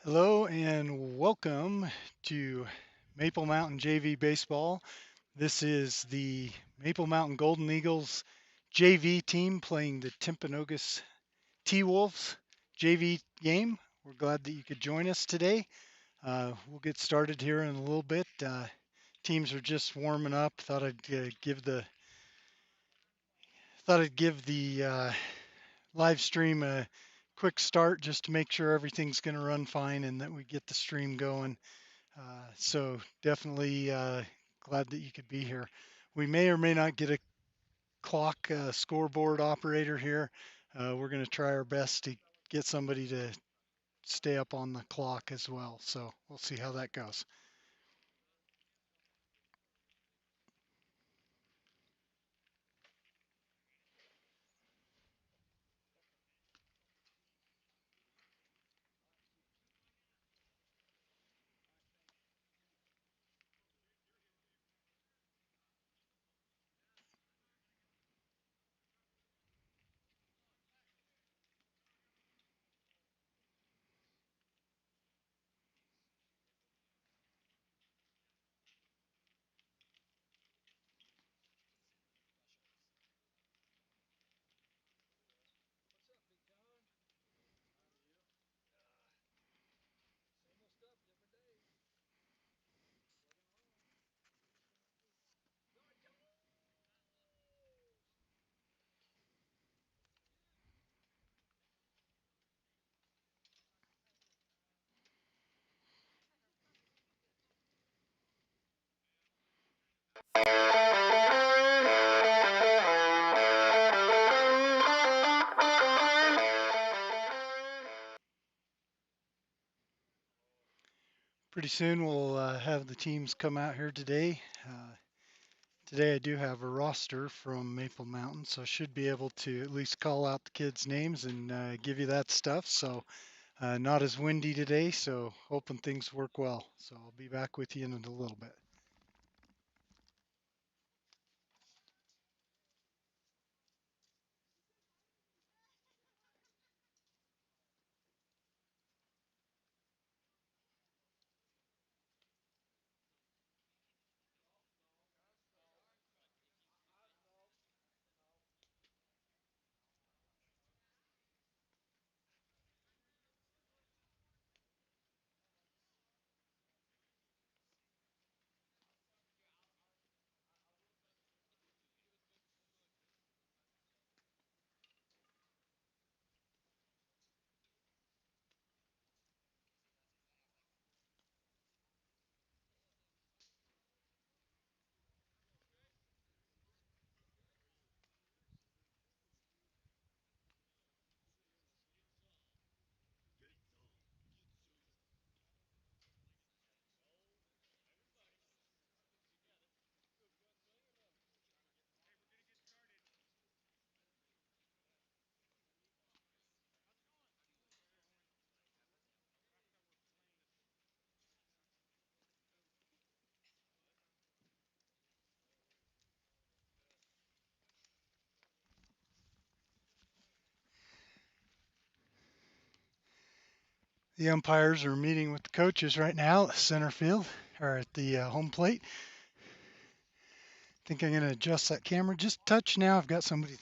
Hello and welcome to Maple Mountain JV Baseball. This is the Maple Mountain Golden Eagles JV team playing the Timpanogos T-Wolves JV game. We're glad that you could join us today. We'll get started here in a little bit. Teams are just warming up. Thought I'd give the live stream a quick start just to make sure everything's going to run fine and that we get the stream going. So definitely glad that you could be here. We may or may not get a clock scoreboard operator here. We're going to try our best to get somebody to stay up on the clock as well. So we'll see how that goes. Pretty soon we'll have the teams come out here today. Today I do have a roster from Maple Mountain, so should be able to at least call out the kids' names and give you that stuff. So not as windy today, so hoping things work well. So I'll be back with you in a little bit. The umpires are meeting with the coaches right now at center field or at the home plate. I think I'm going to adjust that camera just a touch now. I've got somebody there.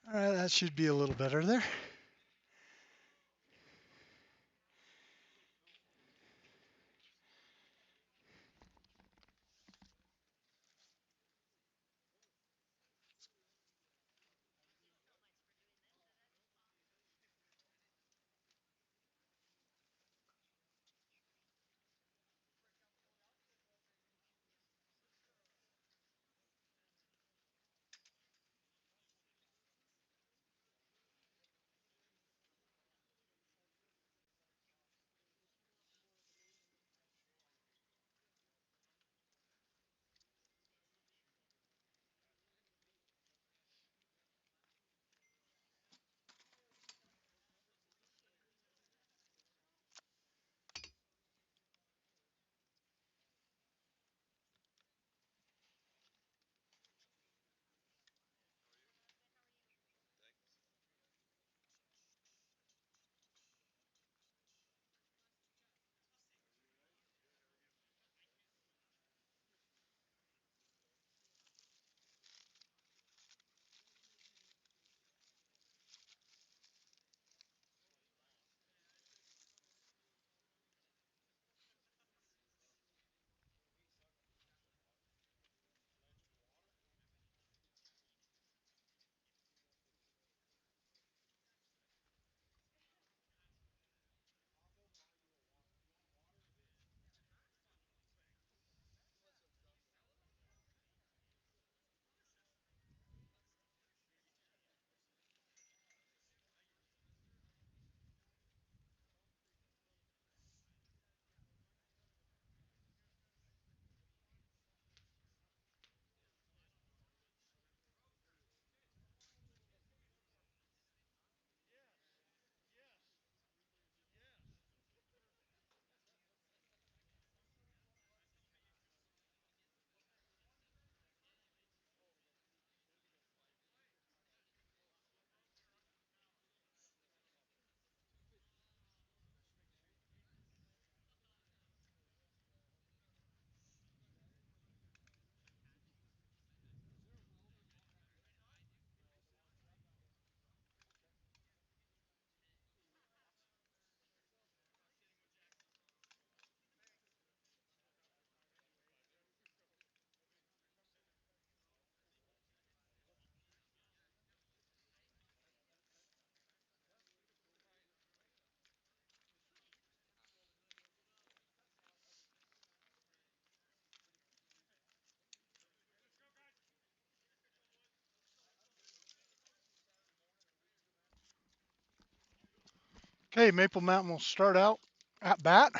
All right, that should be a little better there. Okay, Maple Mountain will start out at bat.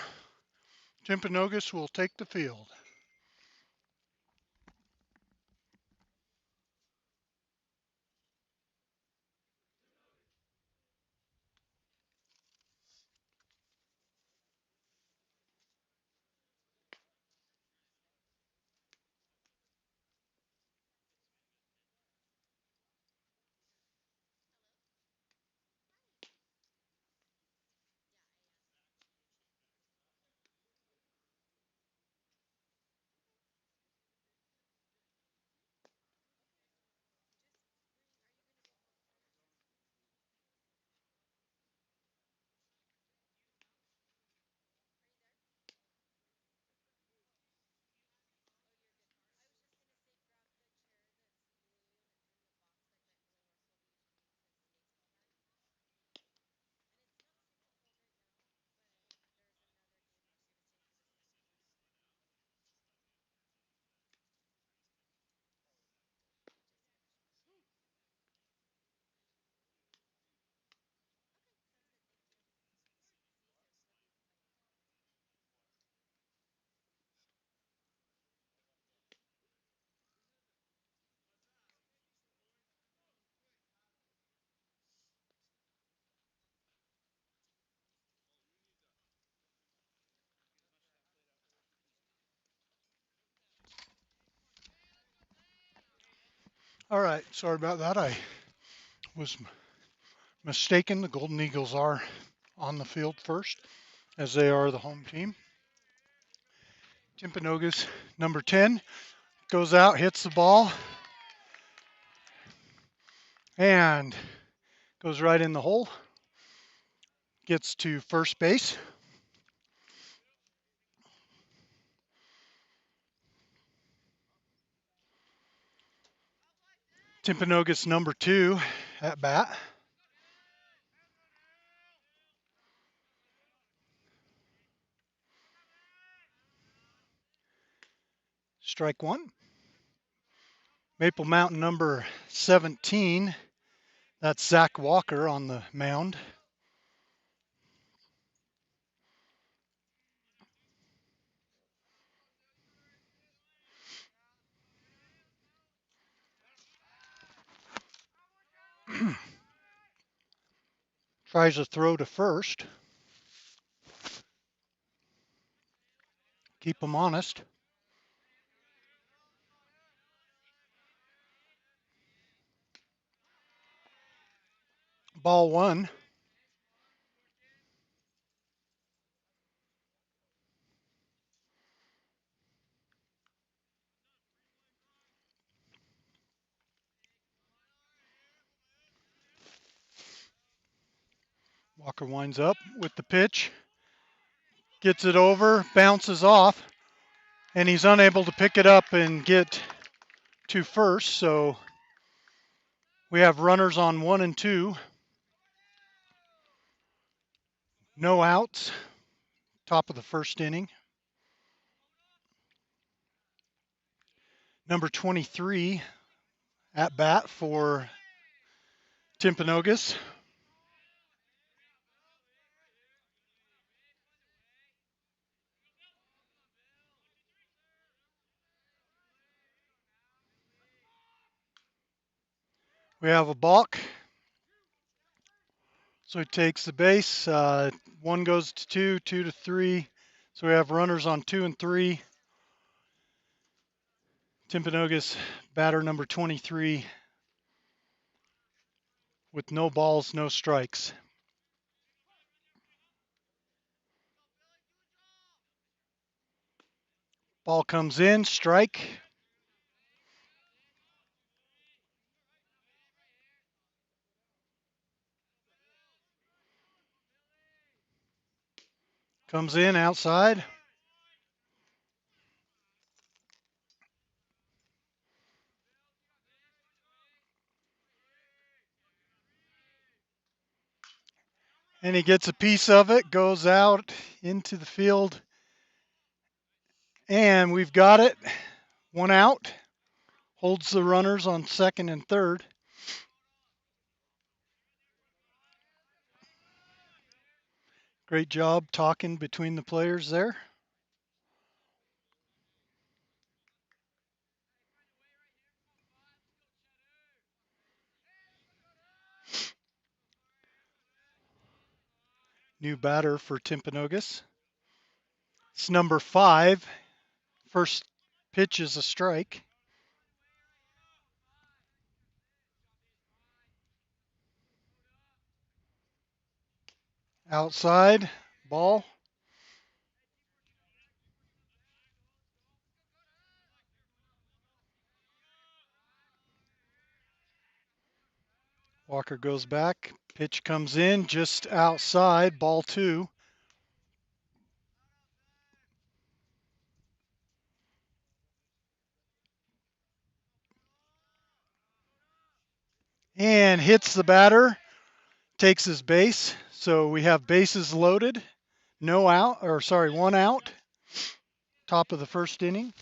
Timpanogos will take the field. All right, sorry about that. I was mistaken. The Golden Eagles are on the field first, as they are the home team. Timpanogos, number 10, goes out, hits the ball, and goes right in the hole. Gets to first base. Timpanogos, number 2, at bat. Strike one. Maple Mountain, number 17. That's Zach Walker on the mound. Tries a throw to first. Keep him honest. Ball one. Walker winds up with the pitch. Gets it over, bounces off, and he's unable to pick it up and get to first. So we have runners on 1 and 2. No outs. Top of the first inning. Number 23 at bat for Timpanogos. We have a balk. So he takes the base. 1 goes to 2, 2 to 3. So we have runners on 2 and 3. Timpanogos batter number 23 with no balls, no strikes. Ball comes in, strike. Comes in outside. And he gets a piece of it, goes out into the field, and we've got it. 1 out. Holds the runners on second and third. Great job talking between the players there. New batter for Timpanogos. It's number 5. First pitch is a strike. Outside, ball. Walker goes back. Pitch comes in just outside, ball 2. And hits the batter, takes his base. So we have bases loaded. No out, or sorry, 1 out. Top of the first inning.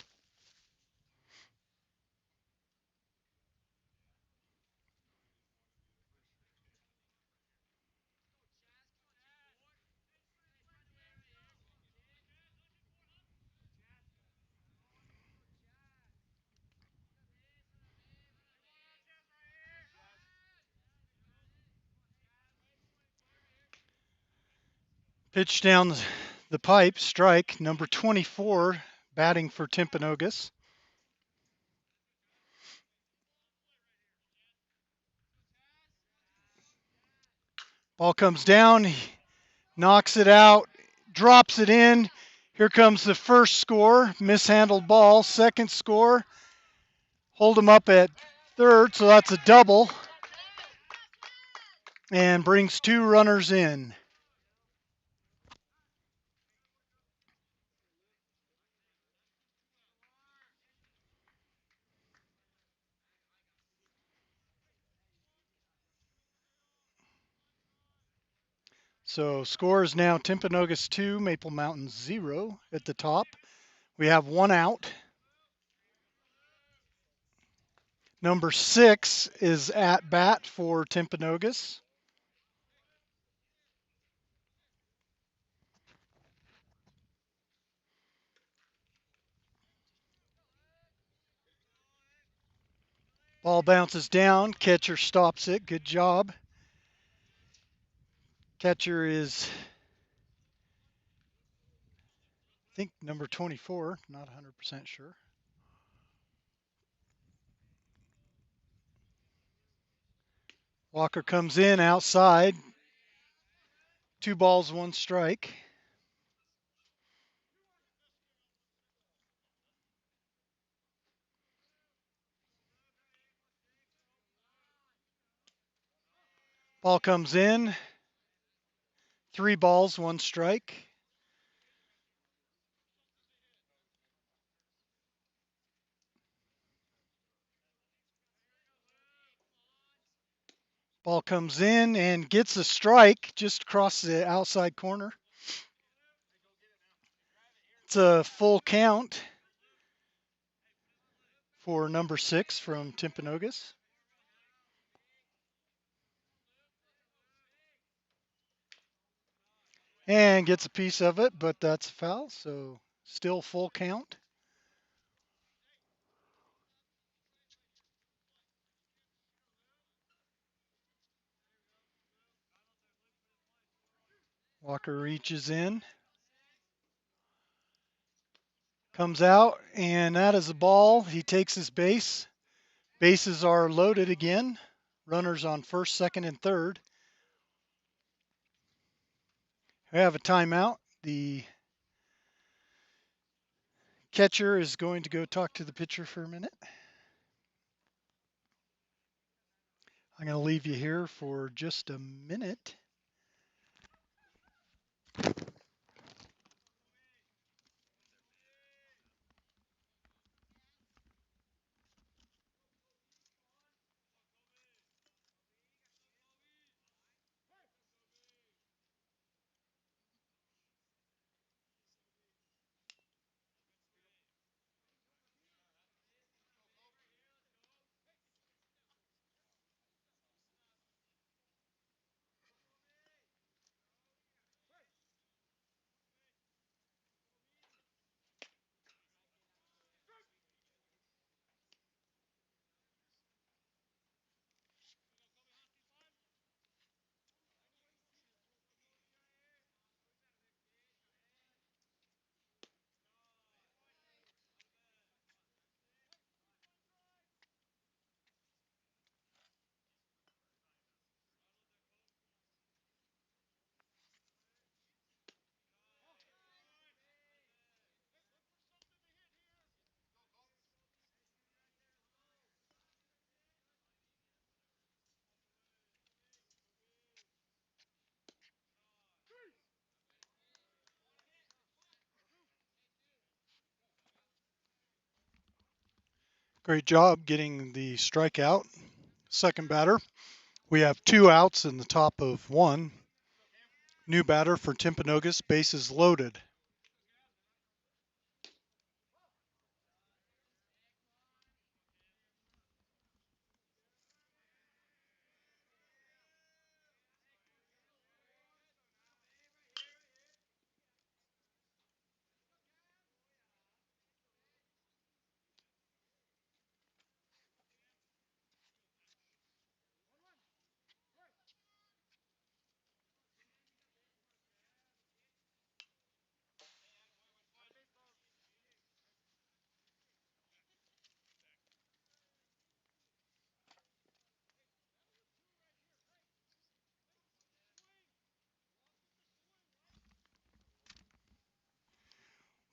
Pitch down the pipe, strike, number 24, batting for Timpanogos. Ball comes down, he knocks it out, drops it in. Here comes the first score, mishandled ball. Second score, hold him up at third, so that's a double, and brings 2 runners in. So score is now Timpanogos 2, Maple Mountain 0 at the top. We have 1 out. Number 6 is at bat for Timpanogos. Ball bounces down, catcher stops it. Good job. Catcher is, I think, number 24, not 100% sure. Walker comes in outside. 2 balls, 1 strike. Ball comes in. 3 balls, 1 strike. Ball comes in and gets a strike just across the outside corner. It's a full count for number 6 from Timpanogos. And gets a piece of it, but that's a foul, so still full count. Walker reaches in, comes out, and that is a ball. He takes his base. Bases are loaded again. Runners on first, second, and third. We have a timeout. The catcher is going to go talk to the pitcher for a minute. I'm going to leave you here for just a minute. Great job getting the strikeout. Second batter. We have 2 outs in the top of 1. New batter for Timpanogos, bases loaded.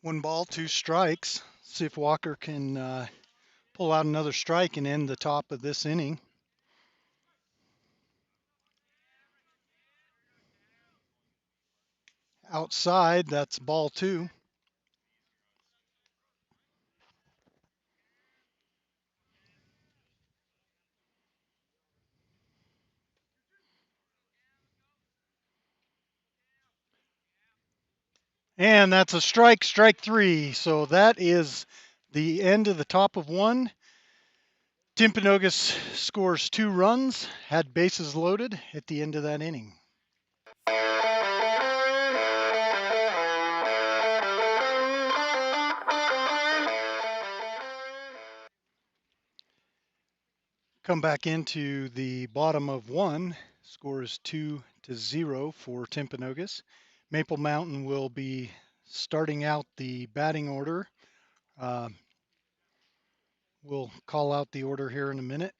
One ball, 2 strikes. See if Walker can pull out another strike and end the top of this inning. Outside, that's ball 2. And that's a strike, strike 3. So that is the end of the top of 1. Timpanogos scores 2 runs, had bases loaded at the end of that inning. Come back into the bottom of 1, scores 2-0 for Timpanogos. Maple Mountain will be starting out the batting order. We'll call out the order here in a minute.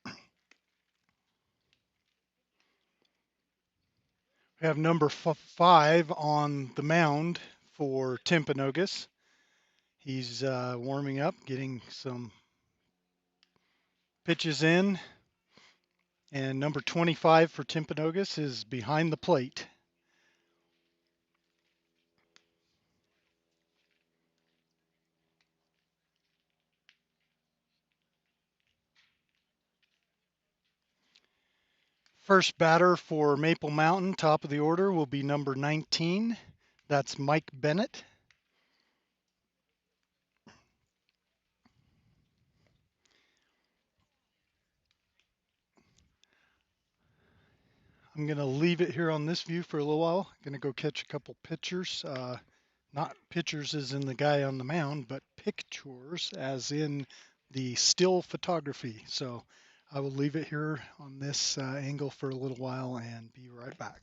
We have number 5 on the mound for Timpanogos. He's warming up, getting some pitches in. And number 25 for Timpanogos is behind the plate. First batter for Maple Mountain, top of the order, will be number 19. That's Mike Bennett. I'm going to leave it here on this view for a little while. I'm going to go catch a couple pitchers. Not pitchers as in the guy on the mound, but pictures as in the still photography. So I will leave it here on this angle for a little while and be right back.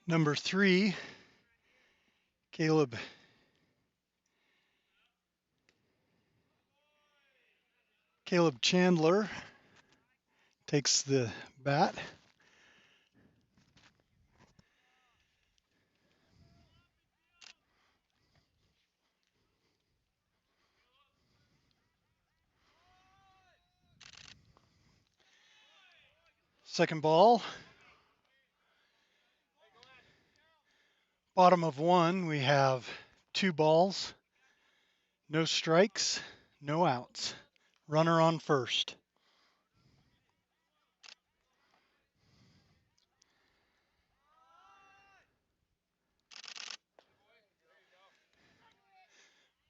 Number 3, Caleb Chandler takes the bat. Second ball. Bottom of 1, we have 2 balls, no strikes, no outs. Runner on first.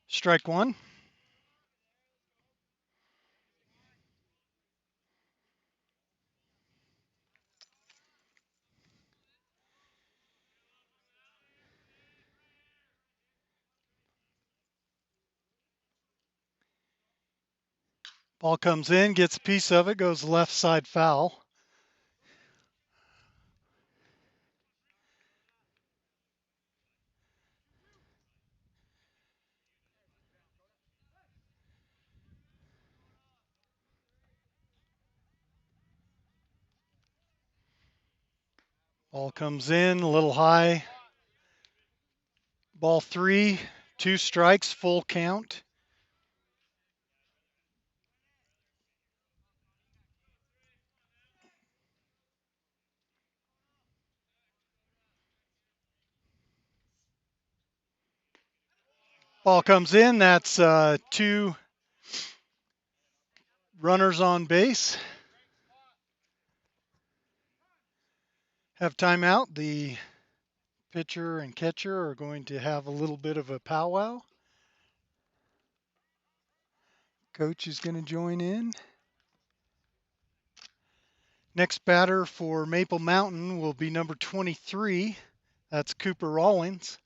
Strike 1. Ball comes in, gets a piece of it, goes left side foul. Ball comes in a little high. Ball 3, 2 strikes, full count. Ball comes in, that's 2 runners on base. Have timeout. The pitcher and catcher are going to have a little bit of a powwow. Coach is going to join in. Next batter for Maple Mountain will be number 23. That's Cooper Rollins.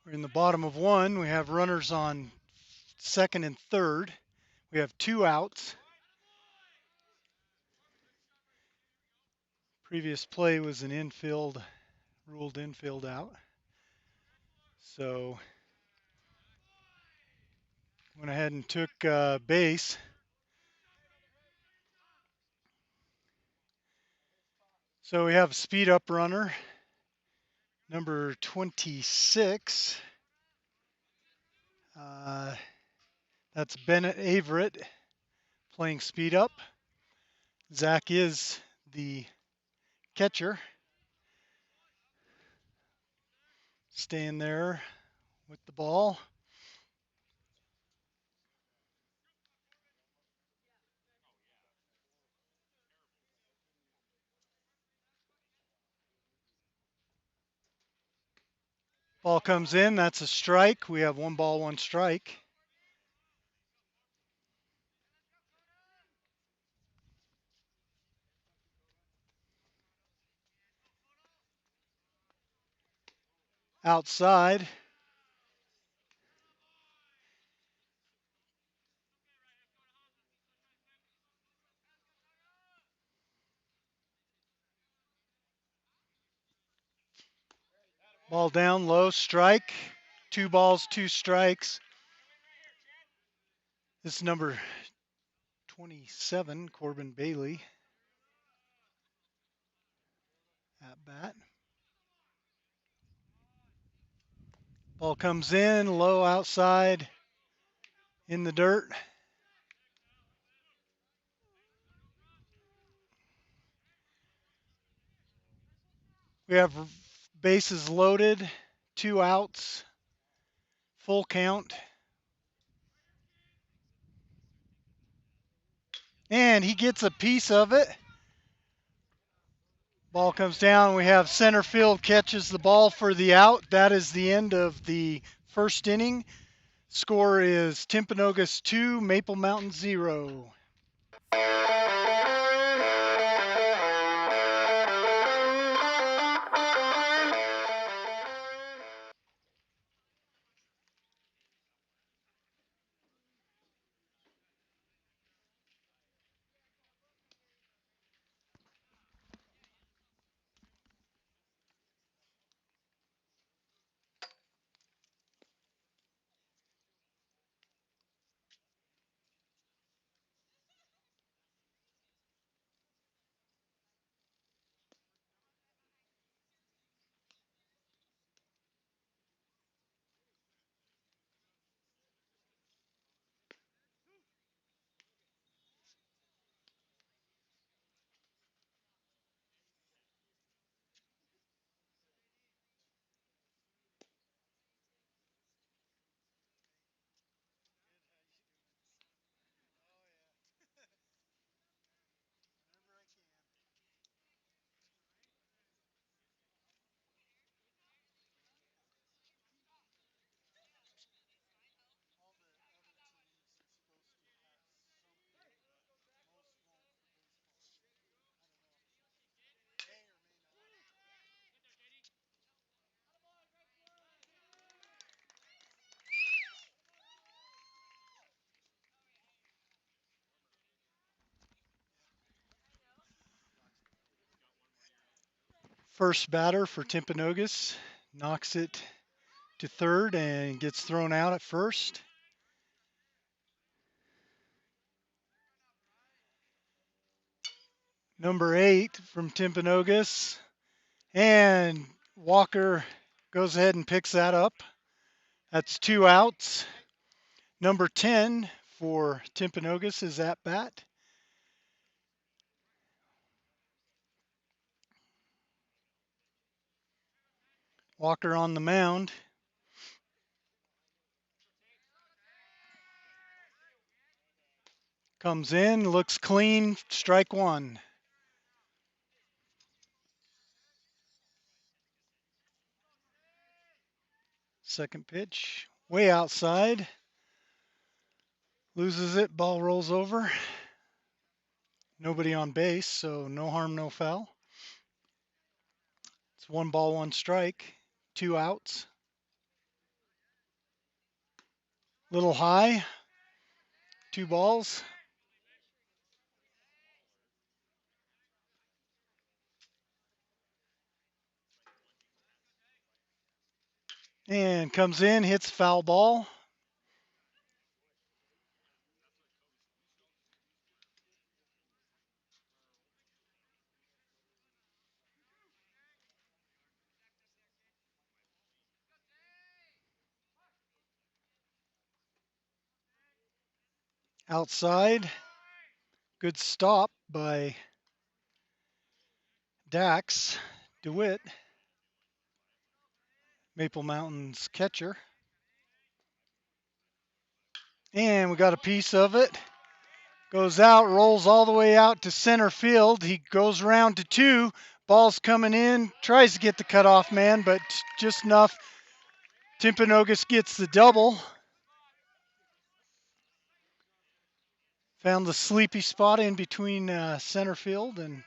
We're in the bottom of one. We have runners on second and third. We have 2 outs. Previous play was an infield, ruled infield out. So went ahead and took base. So we have a speed up runner, number 26. That's Bennett Averett playing speed up. Zach is the catcher, staying there with the ball. Ball comes in, that's a strike. We have 1 ball, 1 strike. Outside. Ball down low, strike. 2 balls, 2 strikes. This is number 27, Corbin Bailey at bat. Ball comes in, low outside, in the dirt. We have bases loaded, 2 outs, full count. And he gets a piece of it. Ball comes down. We have center field catches the ball for the out. That is the end of the first inning. Score is Timpanogos 2, Maple Mountain 0. First batter for Timpanogos knocks it to third and gets thrown out at first. Number 8 from Timpanogos. And Walker goes ahead and picks that up. That's 2 outs. Number 10 for Timpanogos is at bat. Walker on the mound. Comes in, looks clean, strike 1. Second pitch, way outside. Loses it, ball rolls over. Nobody on base, so no harm, no foul. It's 1 ball, 1 strike, 2 outs. Little high, 2 balls. And comes in, hits foul ball. Outside. Good stop by Dax DeWitt, Maple Mountain's catcher. And we got a piece of it. Goes out, rolls all the way out to center field. He goes around to 2. Ball's coming in, tries to get the cutoff man, but just enough. Timpanogos gets the double. Found the sleepy spot in between center field and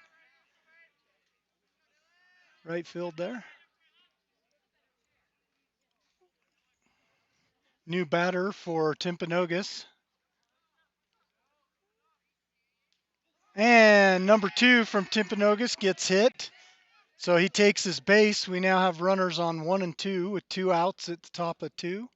right field there. New batter for Timpanogos. And number 2 from Timpanogos gets hit. So he takes his base. We now have runners on 1 and 2 with 2 outs at the top of 2.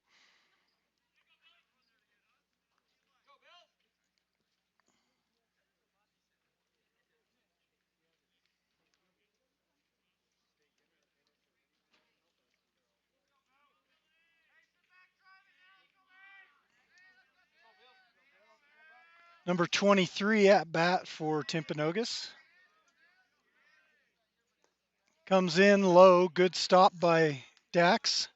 Number 23 at bat for Timpanogos. Comes in low, good stop by Dax.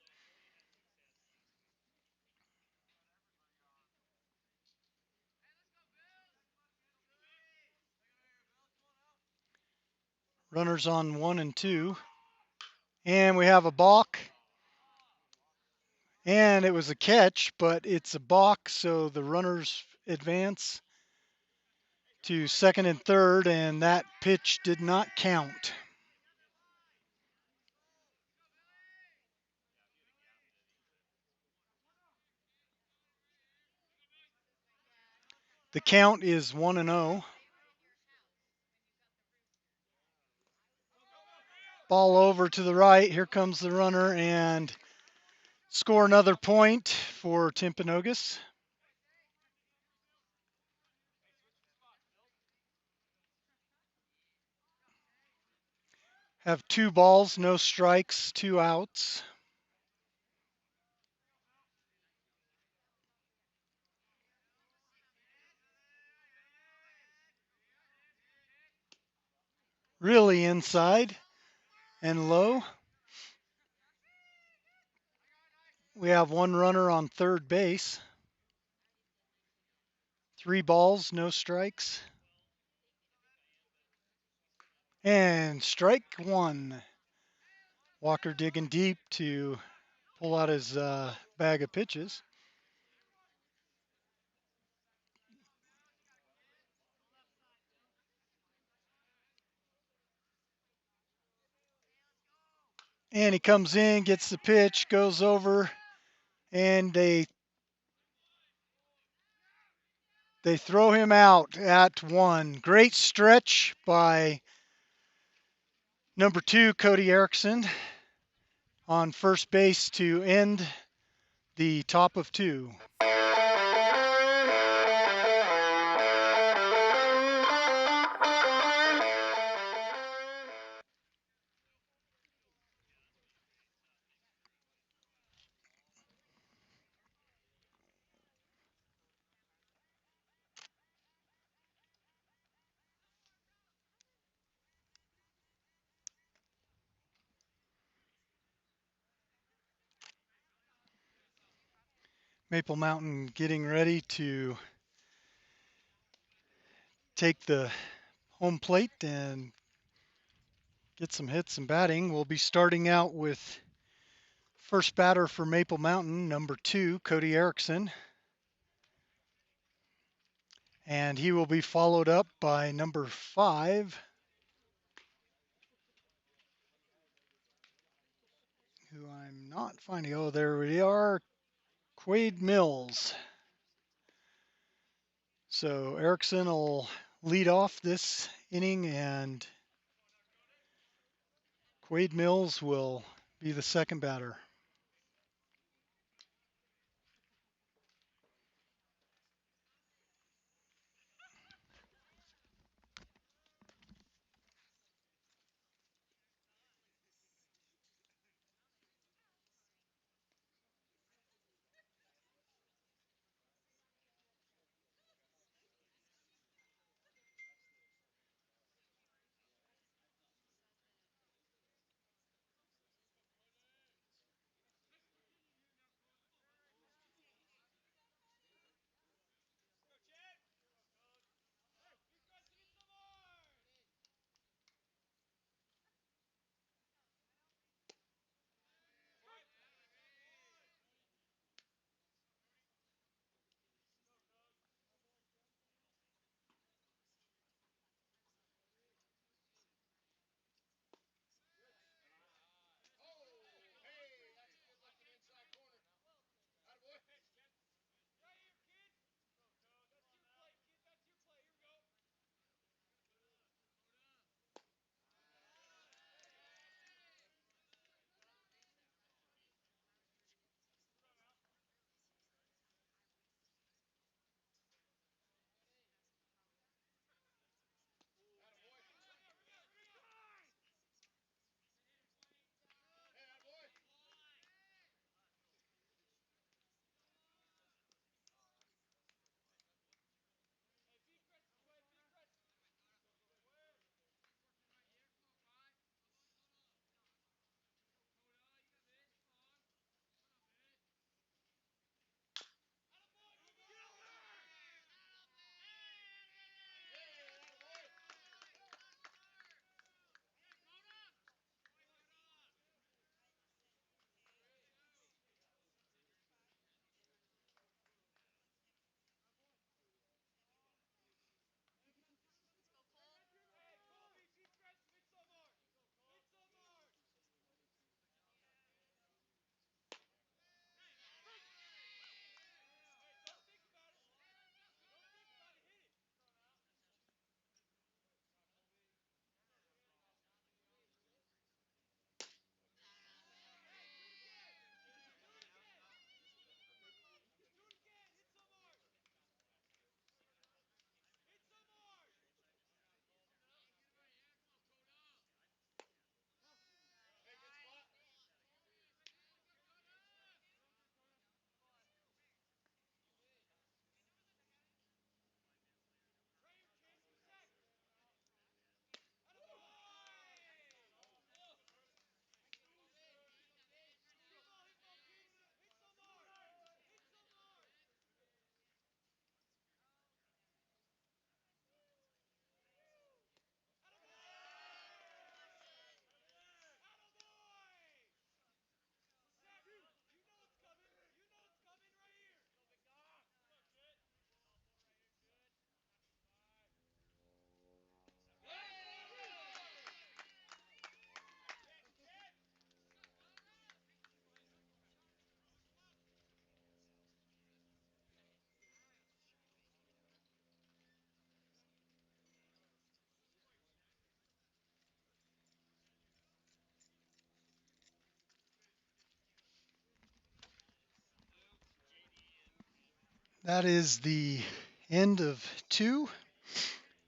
Runners on 1 and 2. And we have a balk. And it was a catch, but it's a balk, so the runners advance to second and third, and that pitch did not count. The count is 1 and 0. Ball over to the right. Here comes the runner, and score another point for Timpanogos. Have 2 balls, no strikes, 2 outs. Really inside and low. We have 1 runner on third base. 3 balls, no strikes. And strike 1. Walker digging deep to pull out his bag of pitches. And he comes in, gets the pitch, goes over, and they throw him out at 1. Great stretch by number 2, Cody Erickson, on first base to end the top of 2. Maple Mountain getting ready to take the home plate and get some hits and batting. We'll be starting out with first batter for Maple Mountain, number 2, Cody Erickson. And he will be followed up by number 5, who I'm not finding. Oh, there we are. Quade Mills. So Erickson will lead off this inning, and Quade Mills will be the second batter. That is the end of 2.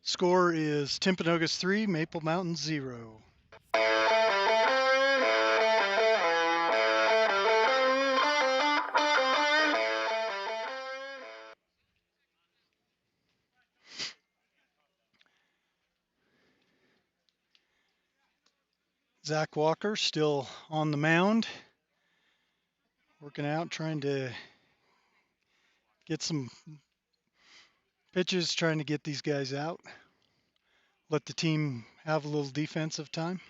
Score is Timpanogos 3, Maple Mountain 0. Zach Walker still on the mound, working out, trying to get some pitches, trying to get these guys out, let the team have a little defensive time.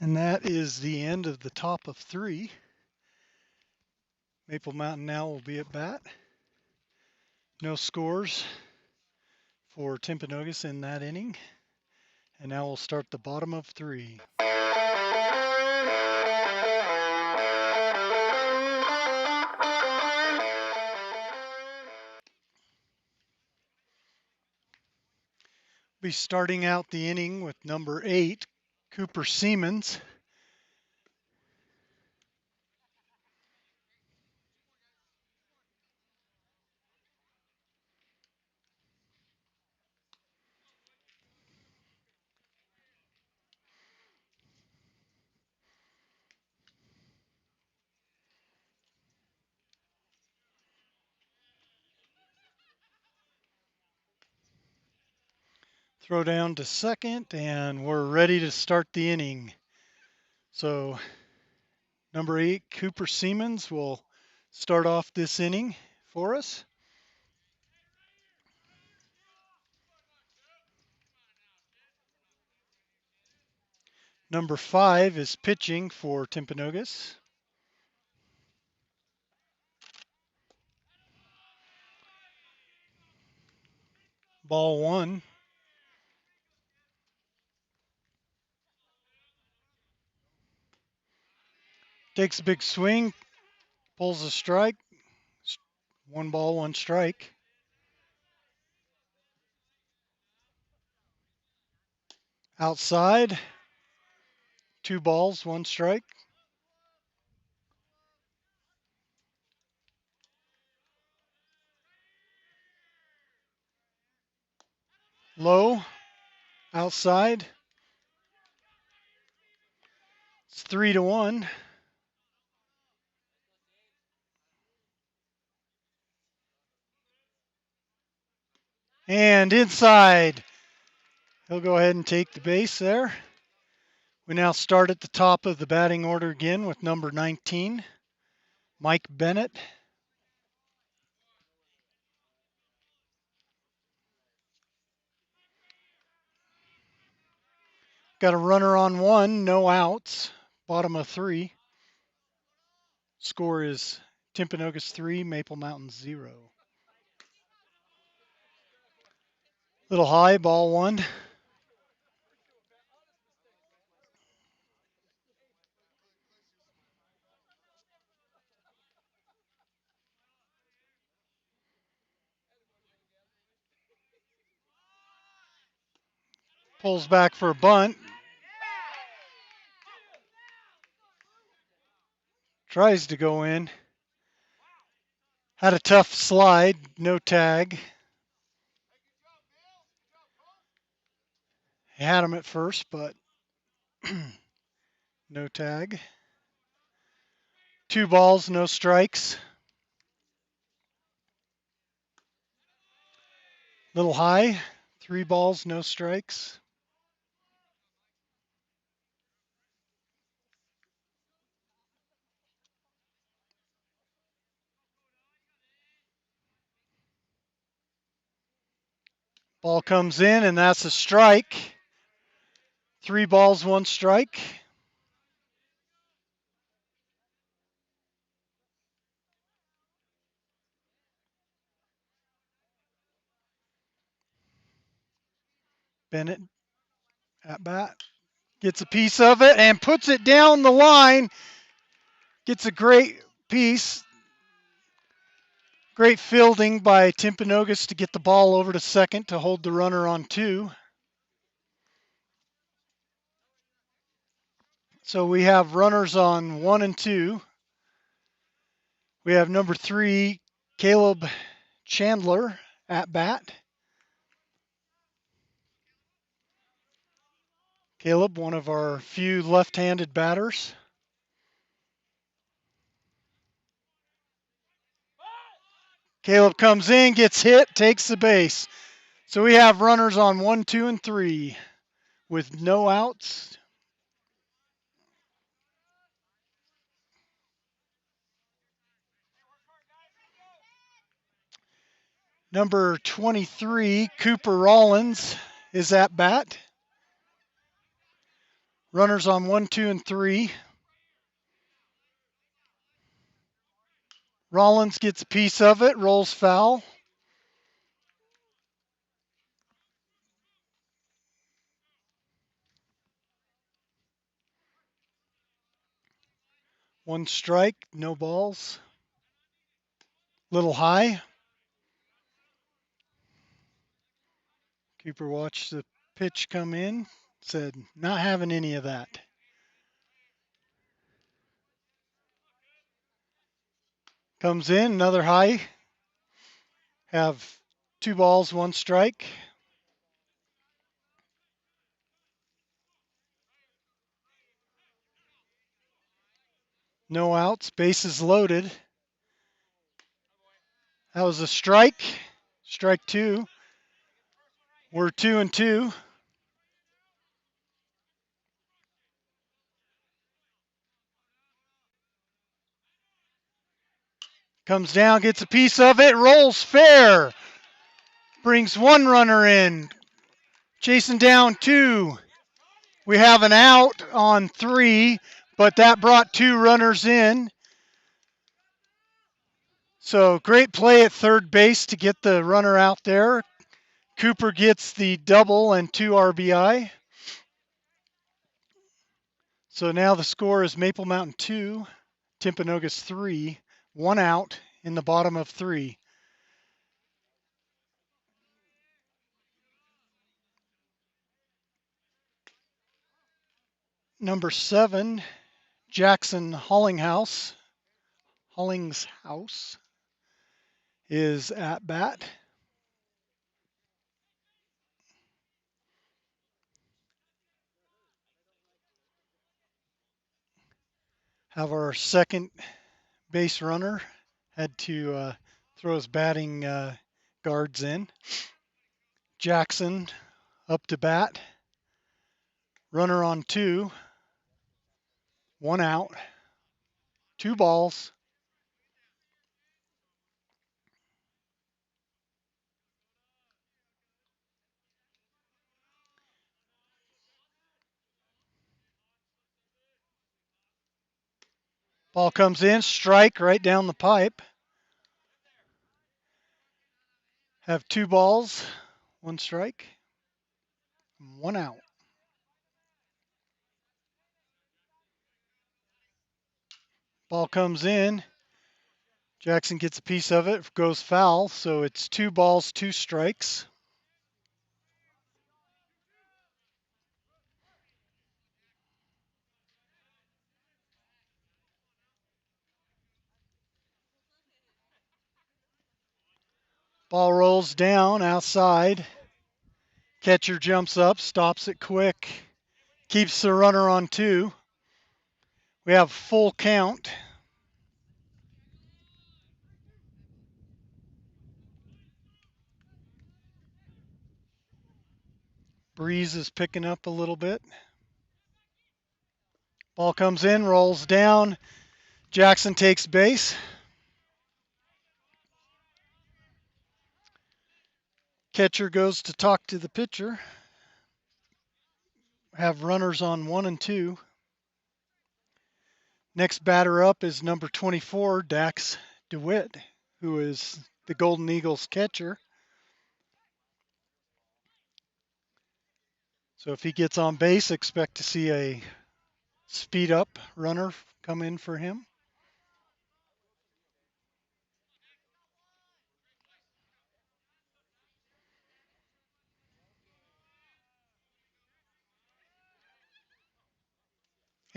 And that is the end of the top of 3. Maple Mountain now will be at bat. No scores for Timpanogos in that inning. And now we'll start the bottom of 3. Be starting out the inning with number 8, Cooper Siemens. Throw down to second, and we're ready to start the inning. So number 8, Cooper Siemens, will start off this inning for us. Number 5 is pitching for Timpanogos. Ball 1. Takes a big swing, pulls a strike. 1 ball, 1 strike. Outside, 2 balls, 1 strike. Low, outside. It's 3-1. And inside. He'll go ahead and take the base there. We now start at the top of the batting order again with number 19, Mike Bennett. Got a runner on 1, no outs, bottom of 3. Score is Timpanogos 3, Maple Mountain 0. Little high, ball 1. Pulls back for a bunt. Tries to go in. Had a tough slide, no tag. Had him at first, but no tag. 2 balls, no strikes. Little high, 3 balls, no strikes. Ball comes in, and that's a strike. 3 balls, 1 strike. Bennett at bat. Gets a piece of it and puts it down the line. Gets a great piece. Great fielding by Timpanogos to get the ball over to second to hold the runner on 2. So we have runners on 1 and 2. We have number 3, Caleb Chandler at bat. Caleb, one of our few left-handed batters. Caleb comes in, gets hit, takes the base. So we have runners on 1, 2, and 3 with no outs. Number 23, Cooper Rollins, is at bat. Runners on 1, 2, and 3. Rollins gets a piece of it, rolls foul. One strike, no balls. Little high. Keeper watched the pitch come in, said, not having any of that. Comes in, another high. Have 2 balls, 1 strike. No outs, bases loaded. That was a strike. Strike 2. We're 2 and 2. Comes down, gets a piece of it, rolls fair. Brings 1 runner in. Chasing down 2. We have an out on 3, but that brought 2 runners in. So great play at third base to get the runner out there. Cooper gets the double and 2 RBI. So now the score is Maple Mountain 2, Timpanogos 3, 1 out in the bottom of 3. Number 7, Jackson Hollinghouse is at bat. Have our second base runner had to throw his batting guards in. Jackson up to bat. Runner on 2. 1 out. 2 balls. Ball comes in, strike right down the pipe. Have 2 balls, 1 strike, 1 out. Ball comes in. Jackson gets a piece of it, goes foul, so it's 2 balls, 2 strikes. Ball rolls down outside. Catcher jumps up, stops it quick, keeps the runner on 2. We have full count. Breeze is picking up a little bit. Ball comes in, rolls down. Jackson takes base. Catcher goes to talk to the pitcher. Have runners on 1 and 2. Next batter up is number 24, Dax DeWitt, who is the Golden Eagles catcher. So if he gets on base, expect to see a speed up runner come in for him.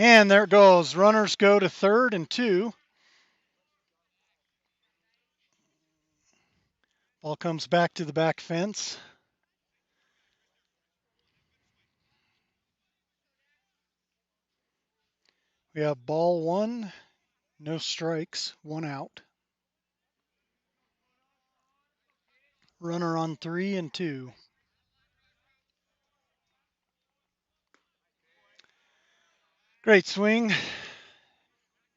And there it goes. Runners go to third and 2. Ball comes back to the back fence. We have ball 1, no strikes, 1 out. Runner on 3 and 2. Great swing.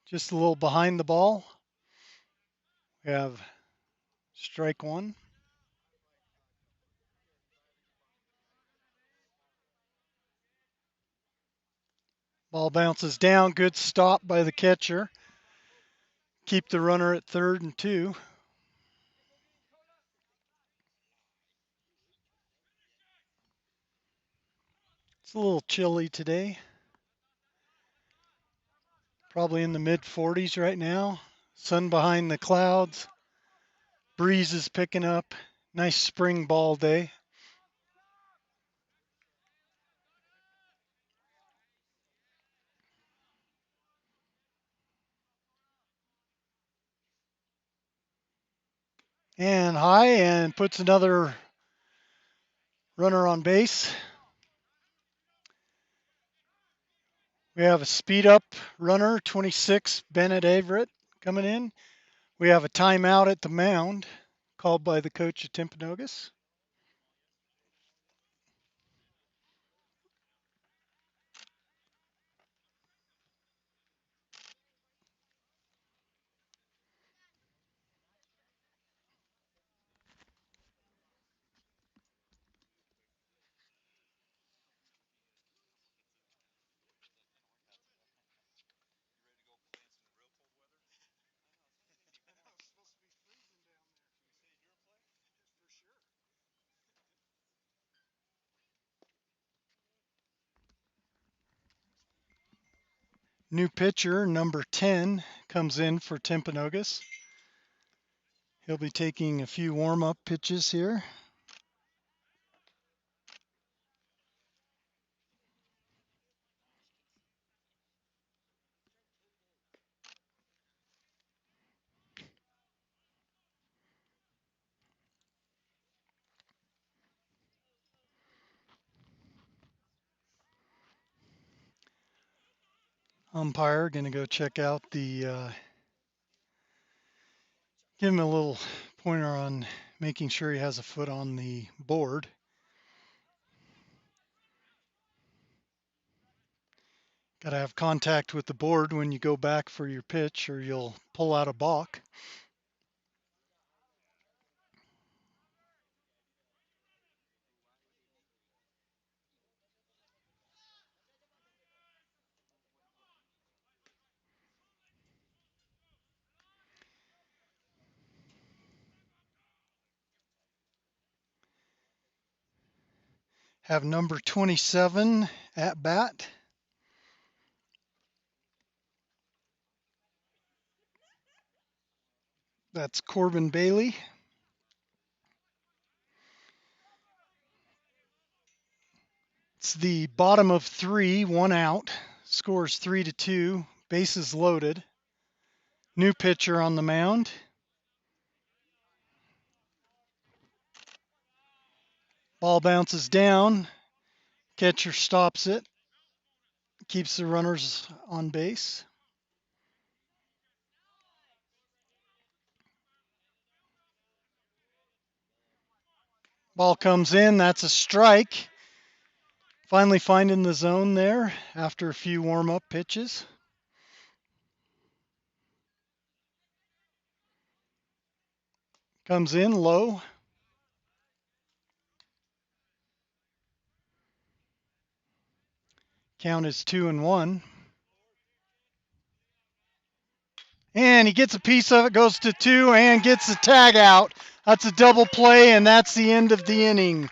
Just a little behind the ball. We have strike 1. Ball bounces down. Good stop by the catcher. Keep the runner at 3rd and 2. It's a little chilly today. Probably in the mid 40s right now. Sun behind the clouds. Breeze is picking up. Nice spring ball day. And high, and puts another runner on base. We have a speed up runner, 26, Bennett Averett, coming in. We have a timeout at the mound called by the coach at Timpanogos. New pitcher, number 10, comes in for Timpanogos. He'll be taking a few warm-up pitches here. Umpire going to go check out give him a little pointer on making sure he has a foot on the board. Got to have contact with the board when you go back for your pitch or you'll pull out a balk. Have number 27 at bat. That's Corbin Bailey. It's the bottom of 3, 1 out. Scores 3-2. Bases loaded. New pitcher on the mound. Ball bounces down. Catcher stops it. Keeps the runners on base. Ball comes in. That's a strike. Finally finding the zone there after a few warm-up pitches. Comes in low. Count is 2-1. And he gets a piece of it, goes to 2, and gets the tag out. That's a double play, and that's the end of the inning.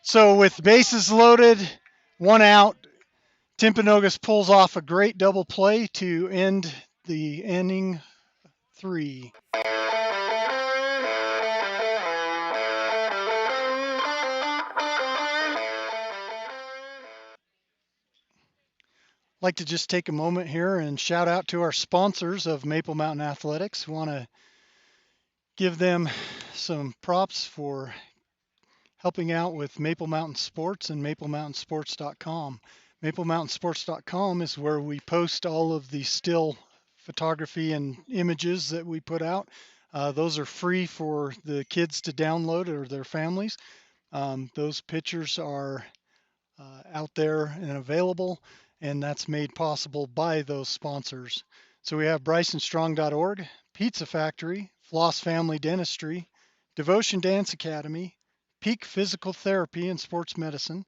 So with bases loaded, 1 out, Timpanogos pulls off a great double play to end the inning 3. Like to just take a moment here and shout out to our sponsors of Maple Mountain Athletics. Want to give them some props for helping out with Maple Mountain Sports and MapleMountainSports.com. MapleMountainSports.com is where we post all of the still photography and images that we put out. Those are free for the kids to download or their families. Those pictures are out there and available, and that's made possible by those sponsors. So we have BrysonStrong.org, Pizza Factory, Floss Family Dentistry, Devotion Dance Academy, Peak Physical Therapy and Sports Medicine,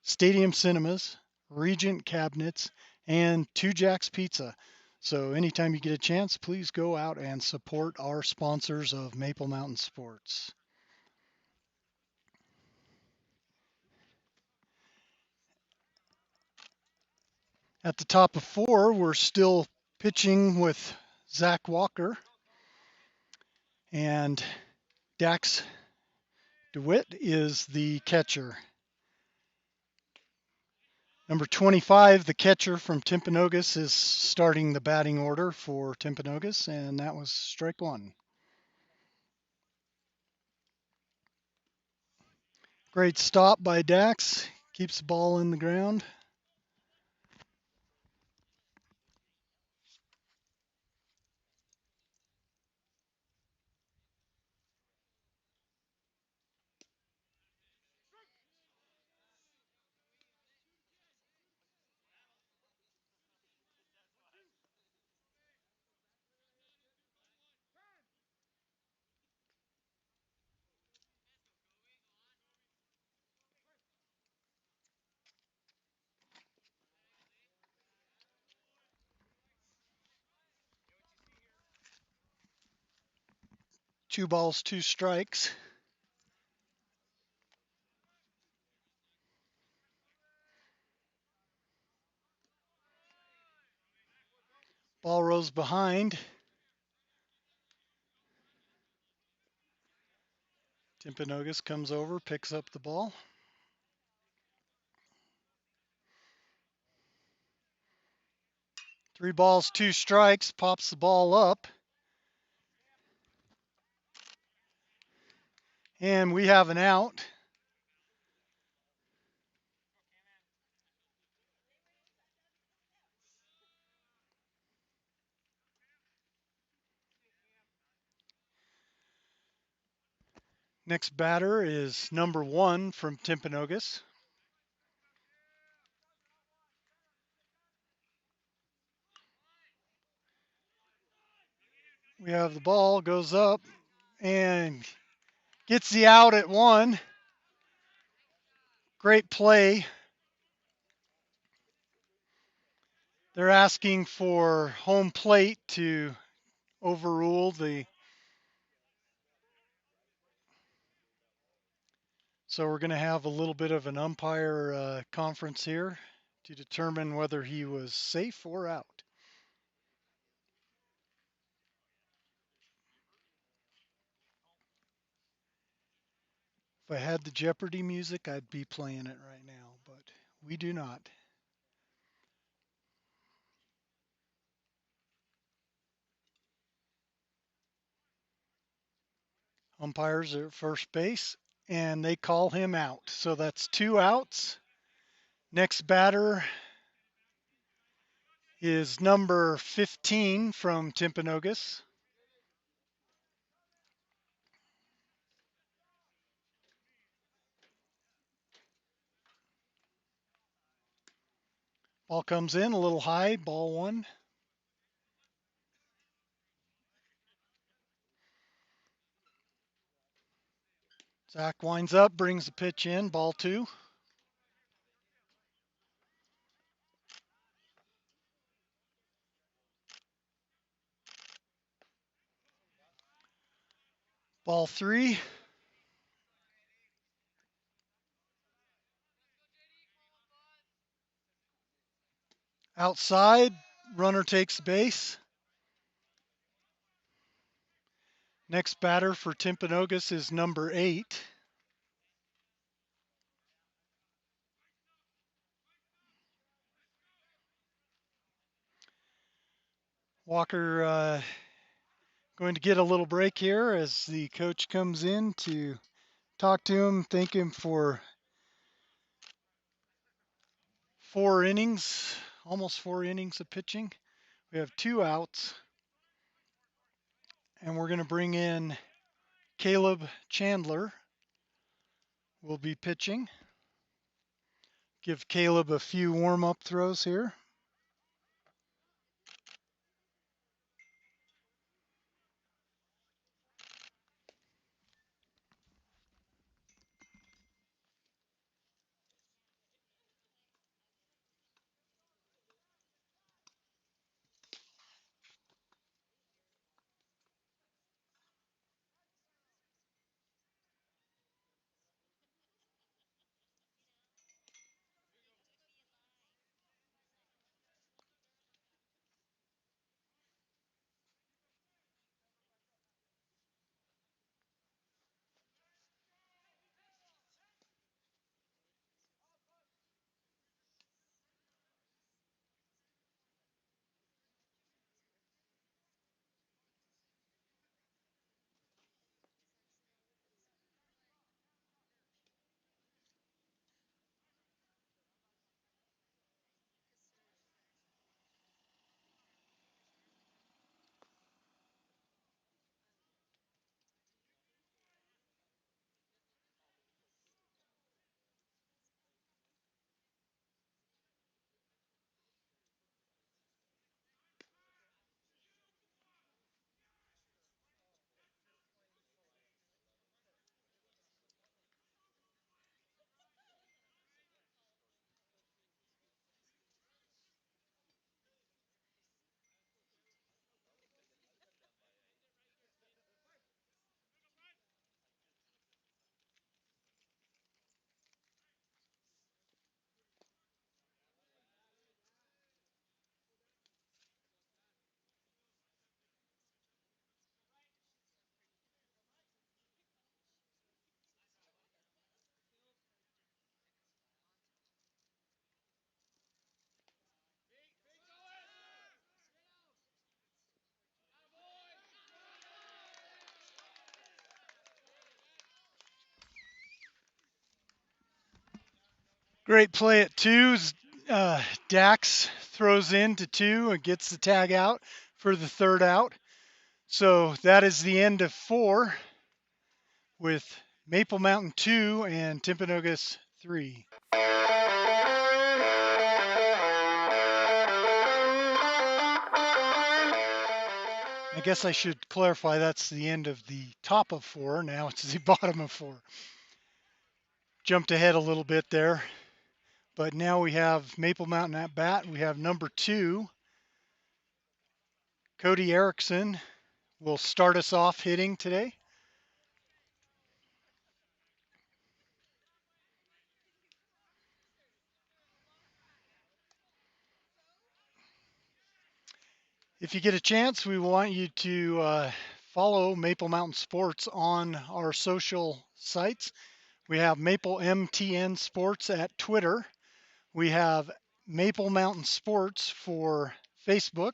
Stadium Cinemas, Regent Cabinets, and 2 Jack's Pizza. So anytime you get a chance, please go out and support our sponsors of Maple Mountain Sports. At the top of 4, we're still pitching with Zach Walker, and Dax DeWitt is the catcher. Number 25, the catcher from Timpanogos, is starting the batting order for Timpanogos, and that was strike 1. Great stop by Dax. Keeps the ball in the ground. Two balls, two strikes. Ball rolls behind. Timpanogos comes over, picks up the ball. Three balls, two strikes, pops the ball up. And we have an out. Next batter is number 1 from Timpanogos. We have the ball, goes up, and gets the out at 1. Great play. They're asking for home plate to overrule the. So we're going to have a little bit of an umpire conference here to determine whether he was safe or out. If I had the Jeopardy music, I'd be playing it right now, but we do not. Umpires are at first base, and they call him out. So that's 2 outs. Next batter is number 15 from Timpanogos. Ball comes in a little high, ball 1. Zach winds up, brings the pitch in, ball 2. Ball 3. Outside, runner takes base. Next batter for Timpanogos is number 8. Walker going to get a little break here as the coach comes in to talk to him, thank him for 4 innings, almost 4 innings of pitching. We have 2 outs, and we're going to bring in Caleb Chandler. Will be pitching. Give Caleb a few warm-up throws here. Great play at two. Dax throws in to two and gets the tag out for the third out. So that is the end of four with Maple Mountain 2 and Timpanogos 3. I guess I should clarify that's the end of the top of four. Now it's the bottom of four. Jumped ahead a little bit there. But now we have Maple Mountain at bat. We have number 2, Cody Erickson, will start us off hitting today. If you get a chance, we want you to follow Maple Mountain Sports on our social sites. We have Maple MTN Sports at Twitter. We have Maple Mountain Sports for Facebook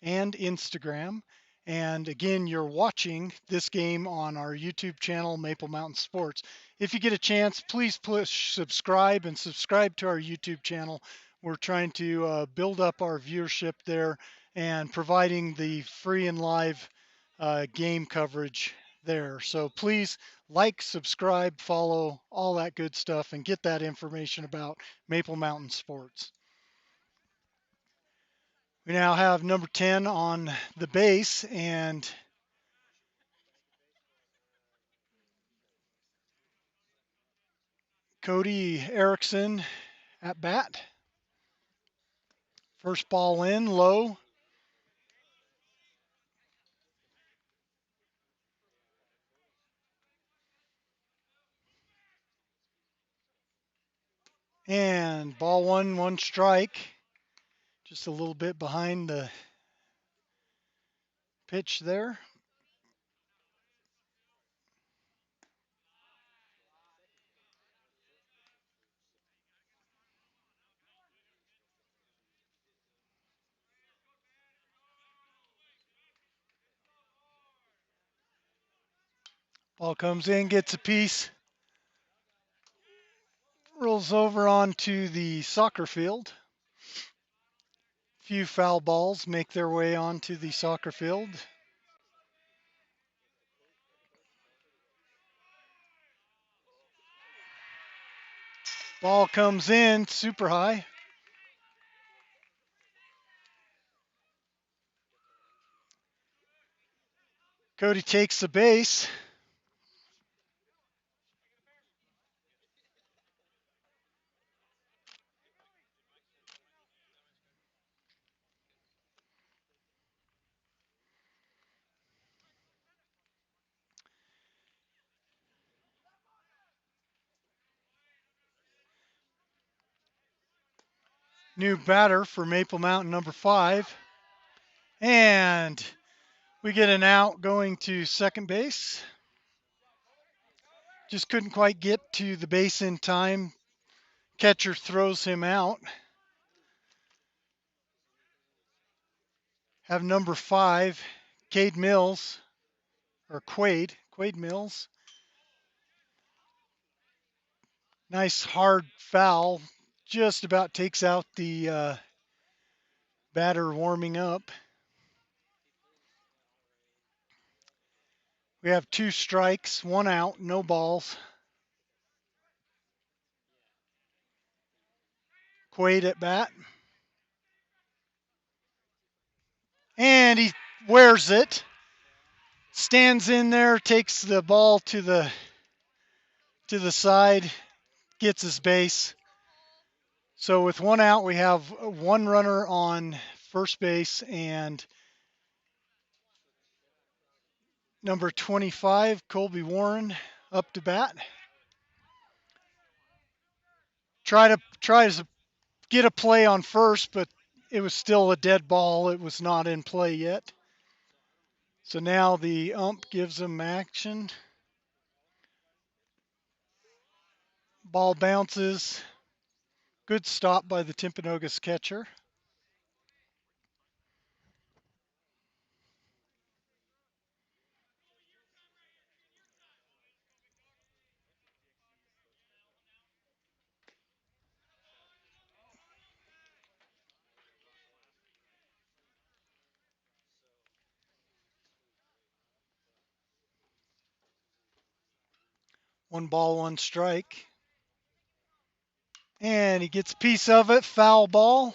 and Instagram. And again, you're watching this game on our YouTube channel, Maple Mountain Sports. If you get a chance, please push subscribe and subscribe to our YouTube channel. We're trying to build up our viewership there and providing the free and live game coverage there. So please like, subscribe, follow, all that good stuff, and get that information about Maple Mountain Sports. We now have number 10 on the base, and Cody Erickson at bat. First ball in, low. And ball one, one strike. Just a little bit behind the pitch there. Ball comes in, gets a piece, rolls over onto the soccer field. Few foul balls make their way onto the soccer field. Ball comes in super high. Cody takes the base. New batter for Maple Mountain, number 5. And we get an out going to second base. Just couldn't quite get to the base in time. Catcher throws him out. Have number 5, Quade Mills, or Quade Mills. Nice hard foul. Just about takes out the batter warming up. We have 2 strikes, 1 out, no balls. Quade at bat. And he wears it. Stands in there, takes the ball to the side, gets his base. So with 1 out, we have 1 runner on first base, and number 25, Colby Warren, up to bat. Try to get a play on first, but it was still a dead ball. It was not in play yet. So now the ump gives him action. Ball bounces. Good stop by the Timpanogos catcher. One ball, one strike. And he gets a piece of it. Foul ball.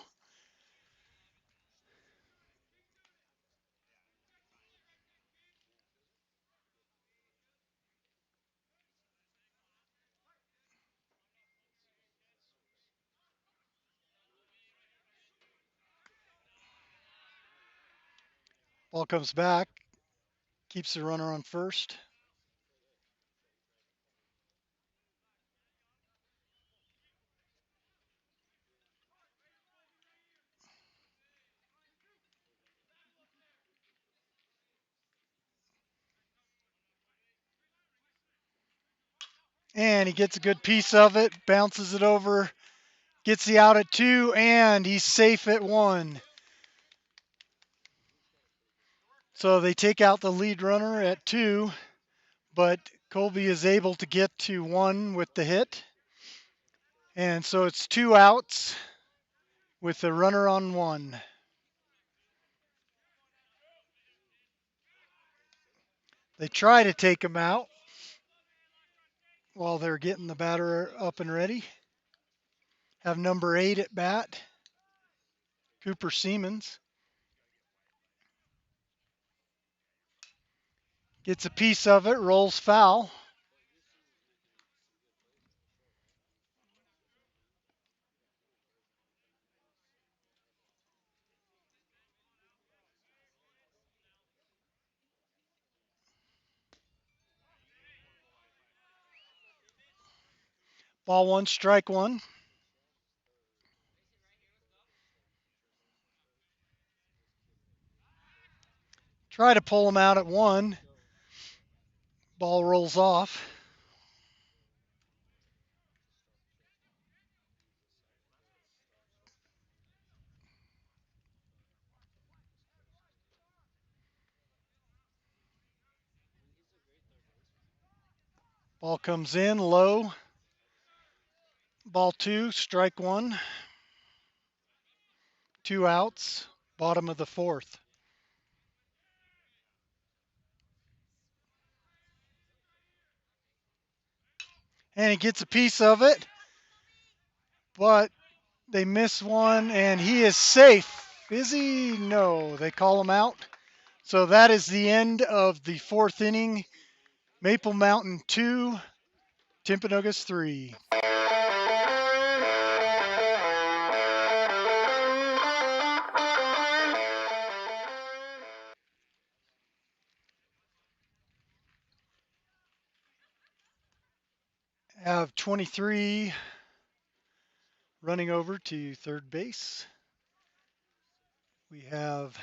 Ball comes back. Keeps the runner on first. And he gets a good piece of it. Bounces it over. Gets the out at 2. And he's safe at 1. So they take out the lead runner at 2. But Colby is able to get to 1 with the hit. And so it's 2 outs with the runner on 1. They try to take him out while they're getting the batter up and ready. Have number 8 at bat, Cooper Siemens. Gets a piece of it, rolls foul. Ball 1, strike 1. Try to pull him out at 1. Ball rolls off. Ball comes in low. Ball 2, strike 1. 2 outs, bottom of the 4th. And he gets a piece of it, but they miss one, and he is safe. Is he? No, they call him out. So that is the end of the 4th inning. Maple Mountain 2, Timpanogos 3. Have 23 running over to third base. We have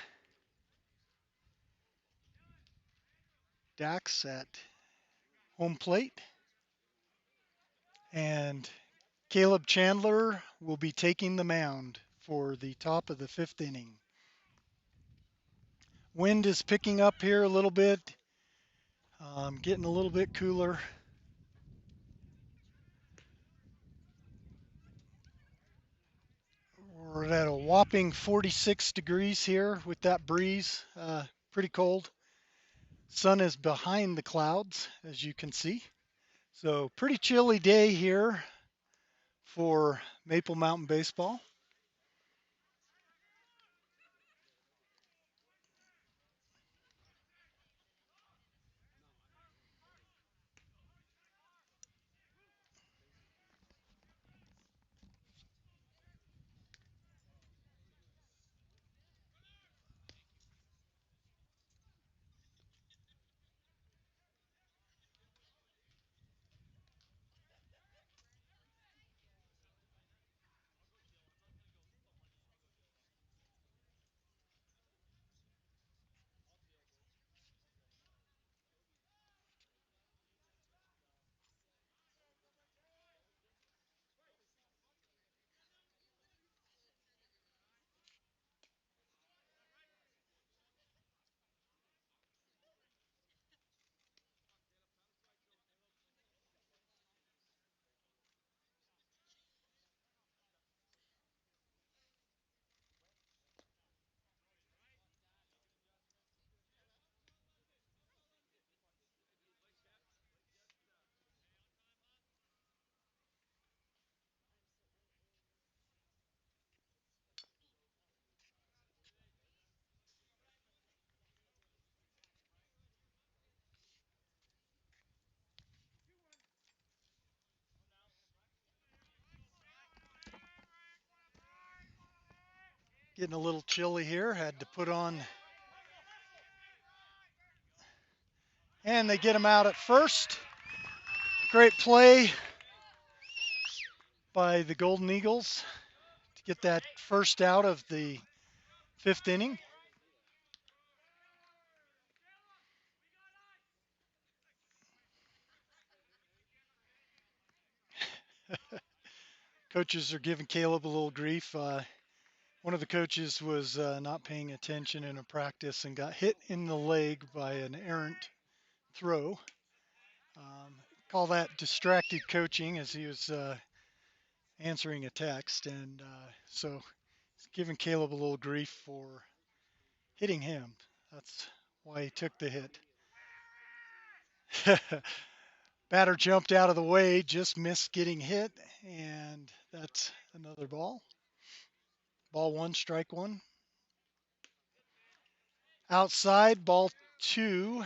Dax at home plate. And Caleb Chandler will be taking the mound for the top of the 5th inning. Wind is picking up here a little bit, getting a little bit cooler. We're at a whopping 46 degrees here with that breeze, pretty cold. Sun is behind the clouds, as you can see. So pretty chilly day here for Maple Mountain Baseball. Getting a little chilly here. Had to put on, and they get him out at first. Great play by the Golden Eagles to get that first out of the fifth inning. Coaches are giving Caleb a little grief. One of the coaches was not paying attention in a practice and got hit in the leg by an errant throw. Um, call that distracted coaching as he was answering a text. And so it's giving Caleb a little grief for hitting him. That's why he took the hit. Batter jumped out of the way, just missed getting hit, and that's another ball. Ball one, strike one. Outside, ball two.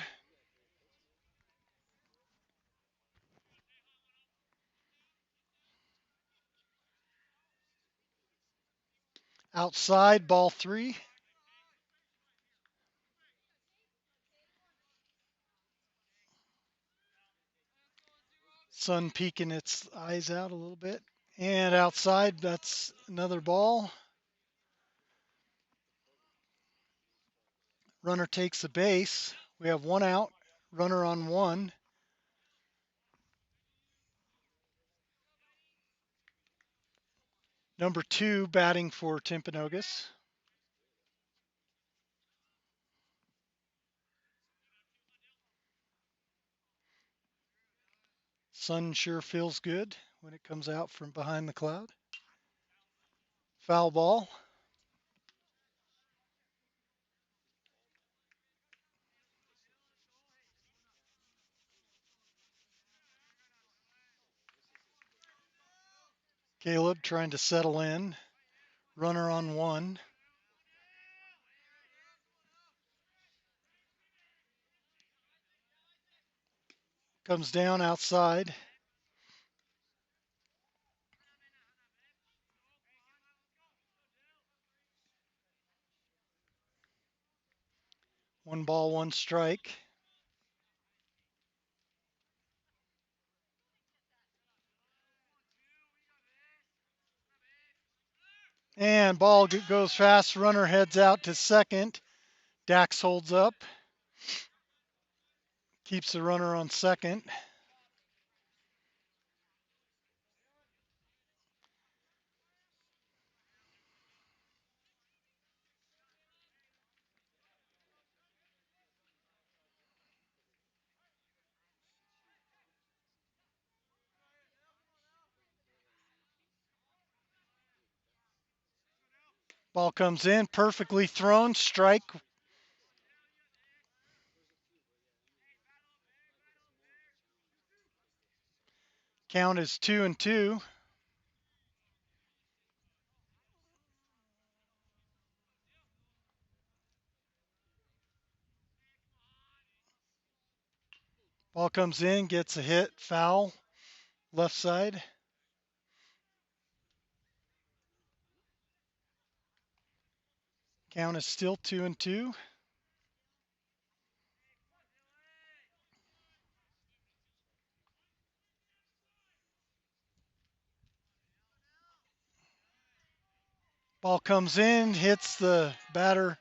Outside, ball three. Sun peeking its eyes out a little bit. And outside, that's another ball. Runner takes the base. We have one out, runner on one. Number two batting for Timpanogos. Sun sure feels good when it comes out from behind the cloud. Foul ball. Caleb trying to settle in. Runner on one. Comes down outside. One ball, one strike. And ball goes fast. Runner heads out to second. Dax holds up. Keeps the runner on second. Ball comes in, perfectly thrown. Strike. Count is 2-2. Ball comes in, gets a hit, foul, left side. Count is still 2-2. Ball comes in, hits the batter,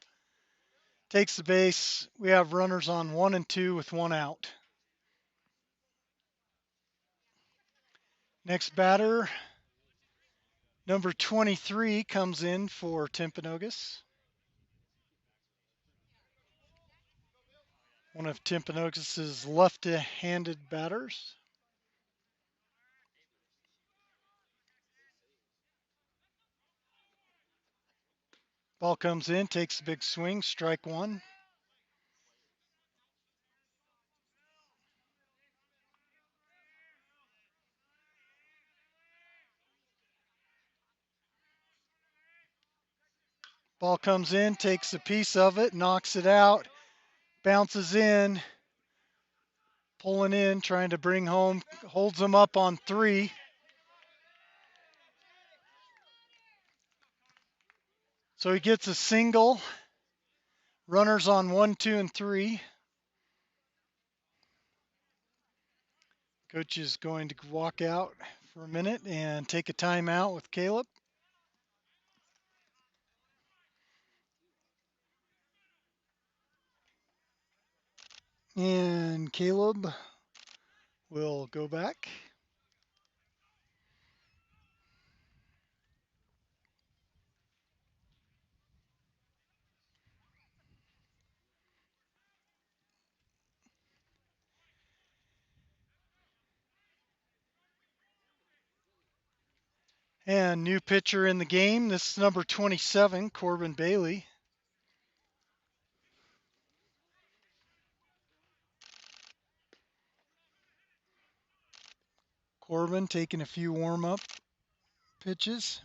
takes the base. We have runners on 1 and 2 with one out. Next batter, number 23 comes in for Timpanogos. One of Timpanogos' left-handed batters. Ball comes in, takes a big swing, strike one. Ball comes in, takes a piece of it, knocks it out, bounces in, pulling in, trying to bring home, holds them up on 3. So he gets a single. Runners on 1, 2, and 3. Coach is going to walk out for a minute and take a timeout with Caleb. And Caleb will go back. And new pitcher in the game. This is number 27, Corbin Bailey. Corbin taking a few warm-up pitches.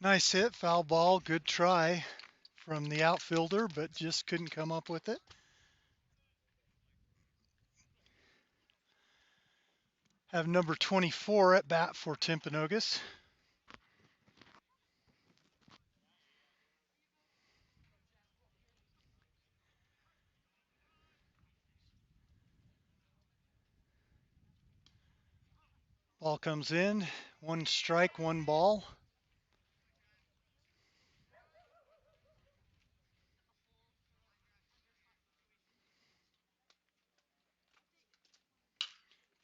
Nice hit, foul ball, good try from the outfielder, but just couldn't come up with it. Have number 24 at bat for Timpanogos. Ball comes in, 1 strike, 1 ball.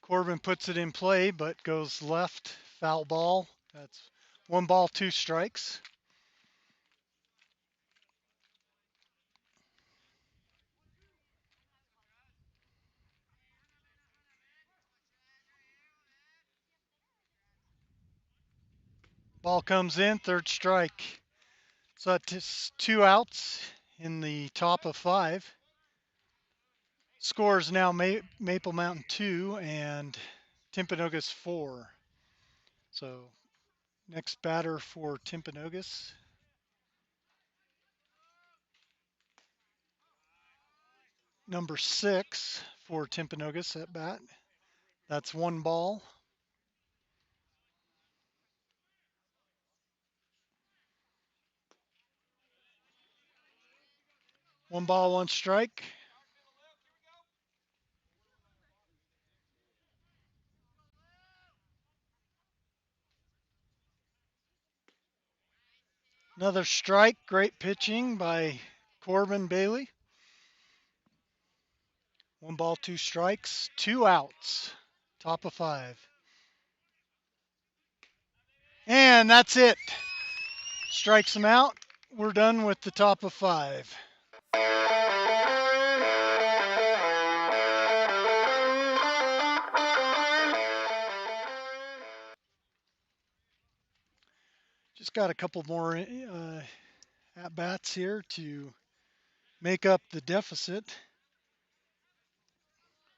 Corbin puts it in play, but goes left, foul ball. That's 1 ball, 2 strikes. Ball comes in, 3rd strike. So that's 2 outs in the top of 5. Score is now Maple Mountain 2 and Timpanogos 4. So next batter for Timpanogos. Number 6 for Timpanogos at bat. That's 1 ball. 1 ball, 1 strike. Another strike. Great pitching by Corbin Bailey. 1 ball, 2 strikes, 2 outs. Top of 5. And that's it. Strikes him out. We're done with the top of 5. Just got a couple more at-bats here to make up the deficit.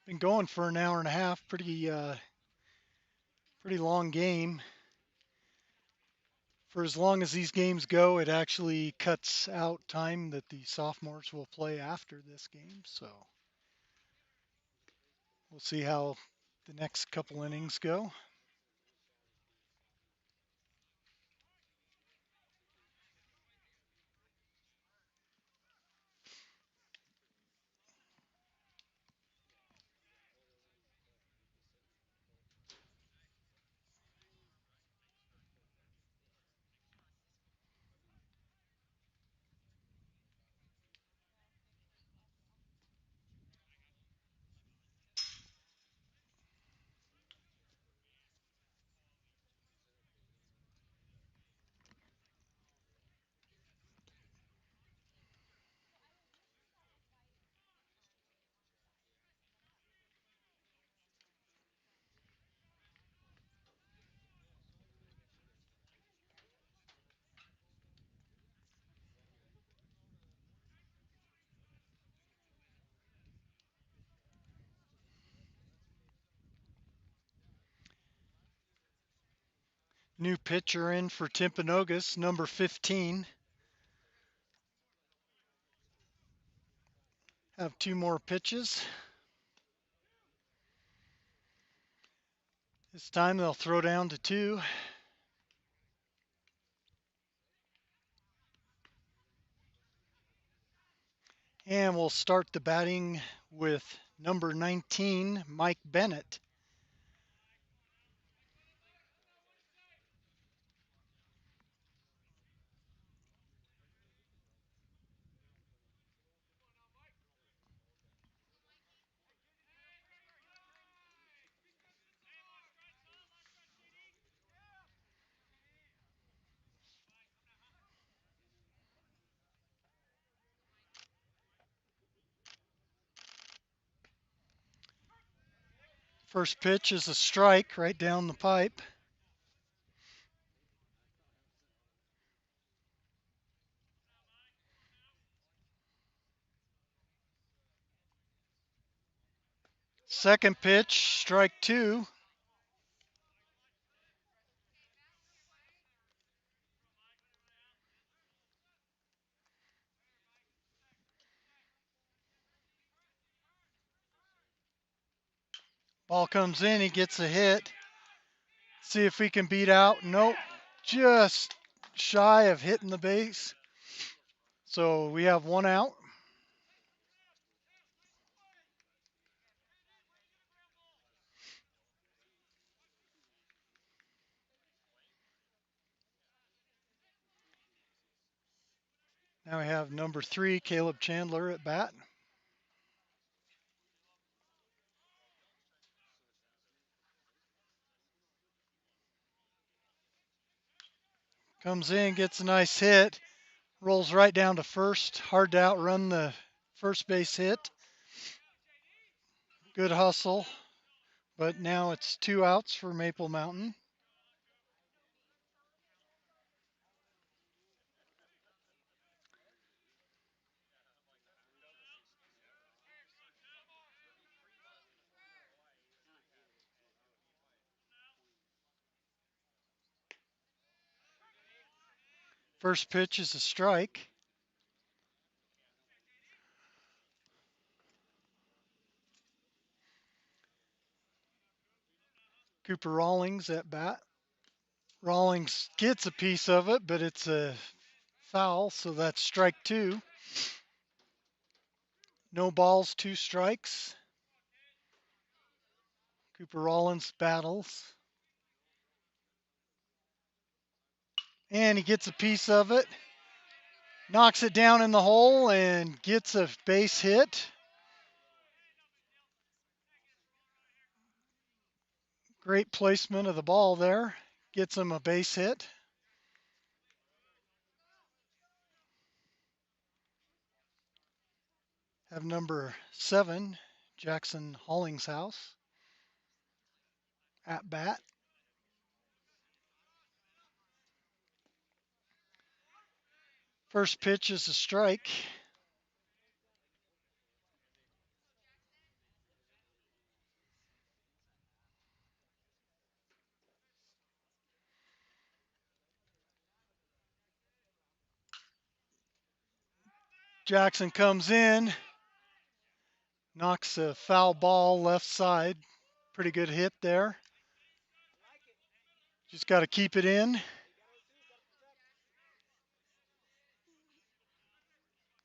Been going for an hour and a half. Pretty long game. For as long as these games go, it actually cuts out time that the sophomores will play after this game. So we'll see how the next couple innings go. New pitcher in for Timpanogos, number 15. Have 2 more pitches. This time they'll throw down to 2. And we'll start the batting with number 19, Mike Bennett. First pitch is a strike right down the pipe. Second pitch, strike 2. Ball comes in, he gets a hit. See if we can beat out. Nope, just shy of hitting the base. So we have 1 out. Now we have number 3, Caleb Chandler at bat. Comes in, gets a nice hit, rolls right down to first. Hard to outrun the first base hit. Good hustle, but now it's 2 outs for Maple Mountain. First pitch is a strike. Cooper Rawlings at bat. Rawlings gets a piece of it, but it's a foul, so that's strike 2. No balls, 2 strikes. Cooper Rawlins battles. And he gets a piece of it. Knocks it down in the hole and gets a base hit. Great placement of the ball there. Gets him a base hit. Have number 7, Jackson Hollingshouse at bat. First pitch is a strike. Jackson comes in, knocks a foul ball left side. Pretty good hit there. Just got to keep it in.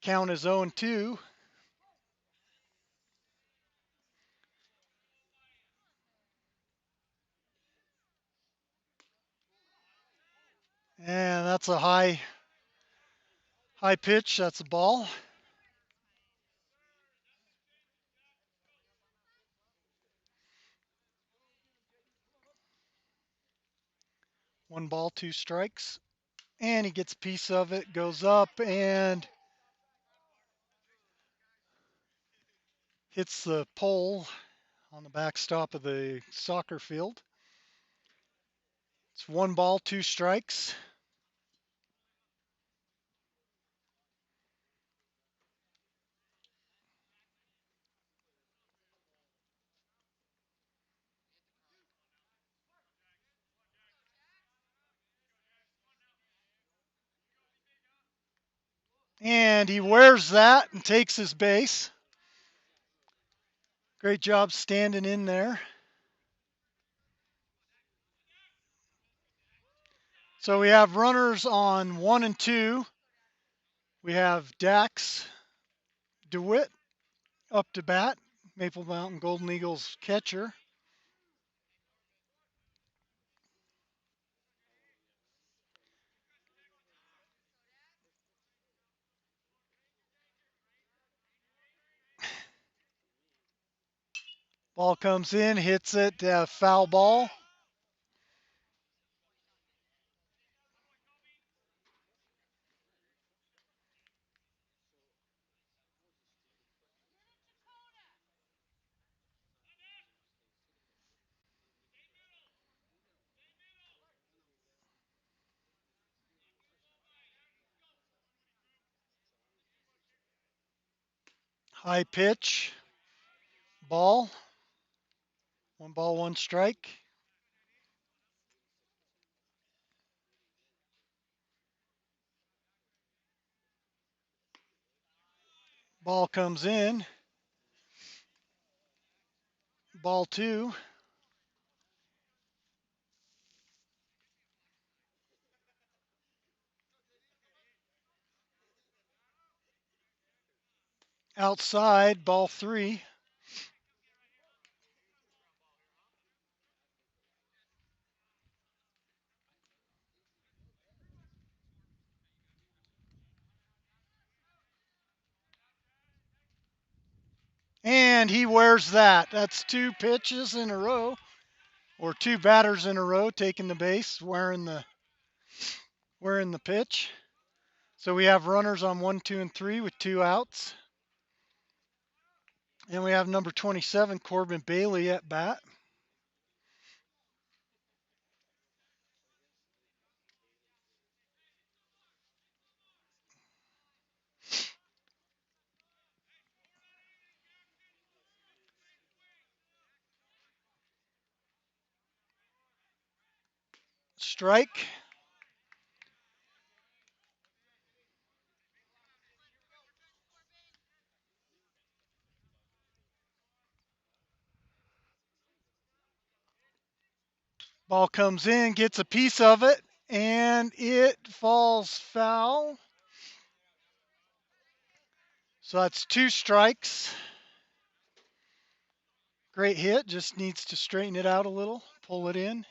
Count is 0-2. And that's a high pitch. That's a ball. One ball, two strikes. And he gets a piece of it, goes up and hits the pole on the backstop of the soccer field. It's one ball, two strikes. And he wears that and takes his base. Great job standing in there. So we have runners on 1 and 2. We have Dax DeWitt up to bat, Maple Mountain Golden Eagles catcher. Ball comes in, hits it, foul ball. High pitch, ball. One ball, one strike. Ball comes in. Ball two. Outside, ball three. And he wears that. That's two pitches in a row, or two batters in a row taking the base, wearing the pitch. So we have runners on 1, 2, and 3 with two outs. And we have number 27, Corbin Bailey at bat. Strike. Ball comes in, gets a piece of it, and it falls foul. So that's two strikes. Great hit, just needs to straighten it out a little, pull it in.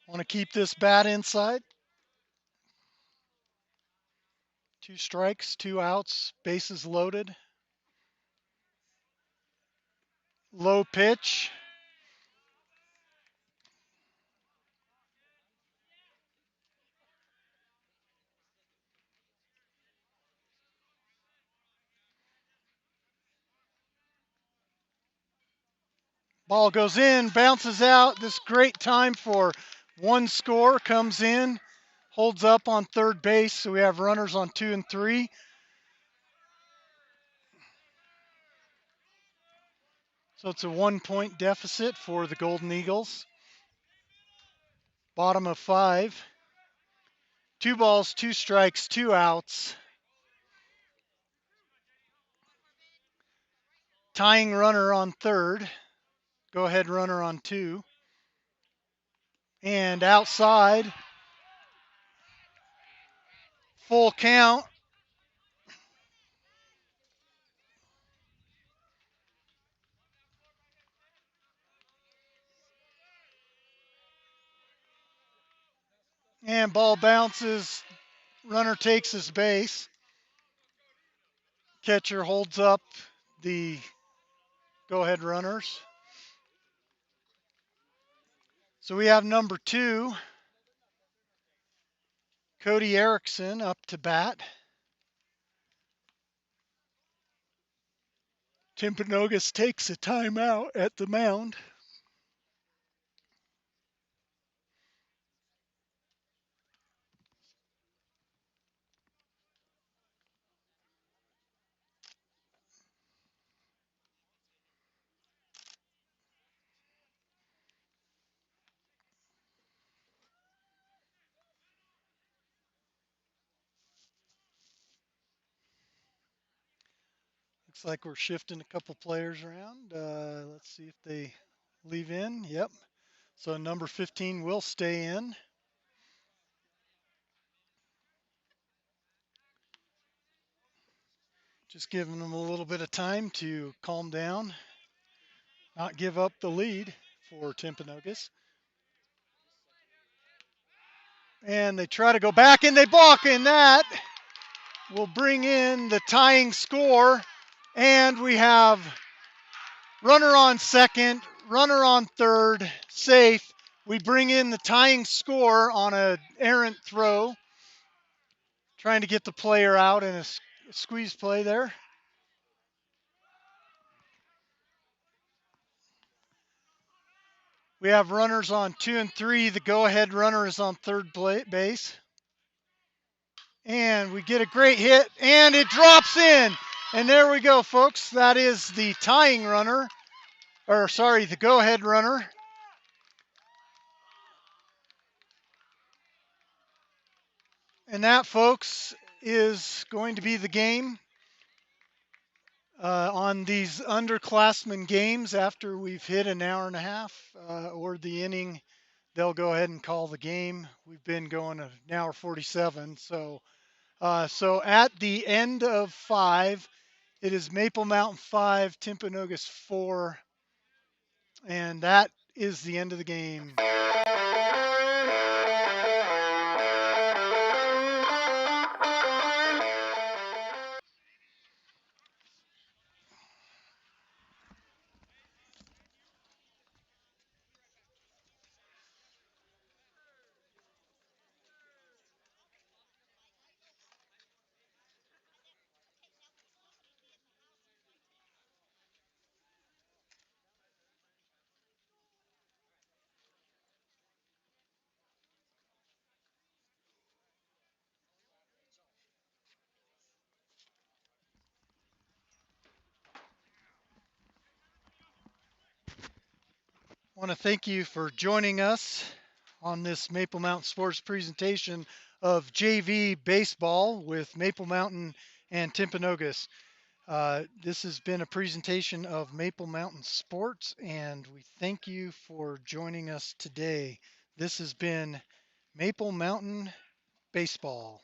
Want to keep this bat inside. Two strikes, two outs, bases loaded. Low pitch. Ball goes in, bounces out. This great time for one score, comes in, holds up on third base. So we have runners on 2 and 3. So it's a 1-point deficit for the Golden Eagles. Bottom of 5. 2 balls, 2 strikes, 2 outs. Tying runner on third. Go ahead runner on 2. And outside. Full count. And ball bounces. Runner takes his base. Catcher holds up the go-ahead runners. So we have number 2, Cody Erickson, up to bat. Timpanogos takes a timeout at the mound. Looks like we're shifting a couple players around. Let's see if they leave in. Yep. So number 15 will stay in. Just giving them a little bit of time to calm down, not give up the lead for Timpanogos. And they try to go back and they balk, and that will bring in the tying score. And we have runner on second, runner on third, safe. We bring in the tying score on an errant throw, trying to get the player out in a squeeze play there. We have runners on 2 and 3. The go-ahead runner is on third base. And we get a great hit, and it drops in. And there we go, folks. That is the tying runner, or sorry, the go-ahead runner. And that, folks, is going to be the game on these underclassmen games. After we've hit an hour and a half or the inning, they'll go ahead and call the game. We've been going an hour 47. So at the end of 5, it is Maple Mountain 5, Timpanogos 4, and that is the end of the game. I want to thank you for joining us on this Maple Mountain Sports presentation of JV baseball with Maple Mountain and Timpanogos. This has been a presentation of Maple Mountain Sports, and we thank you for joining us today. This has been Maple Mountain Baseball.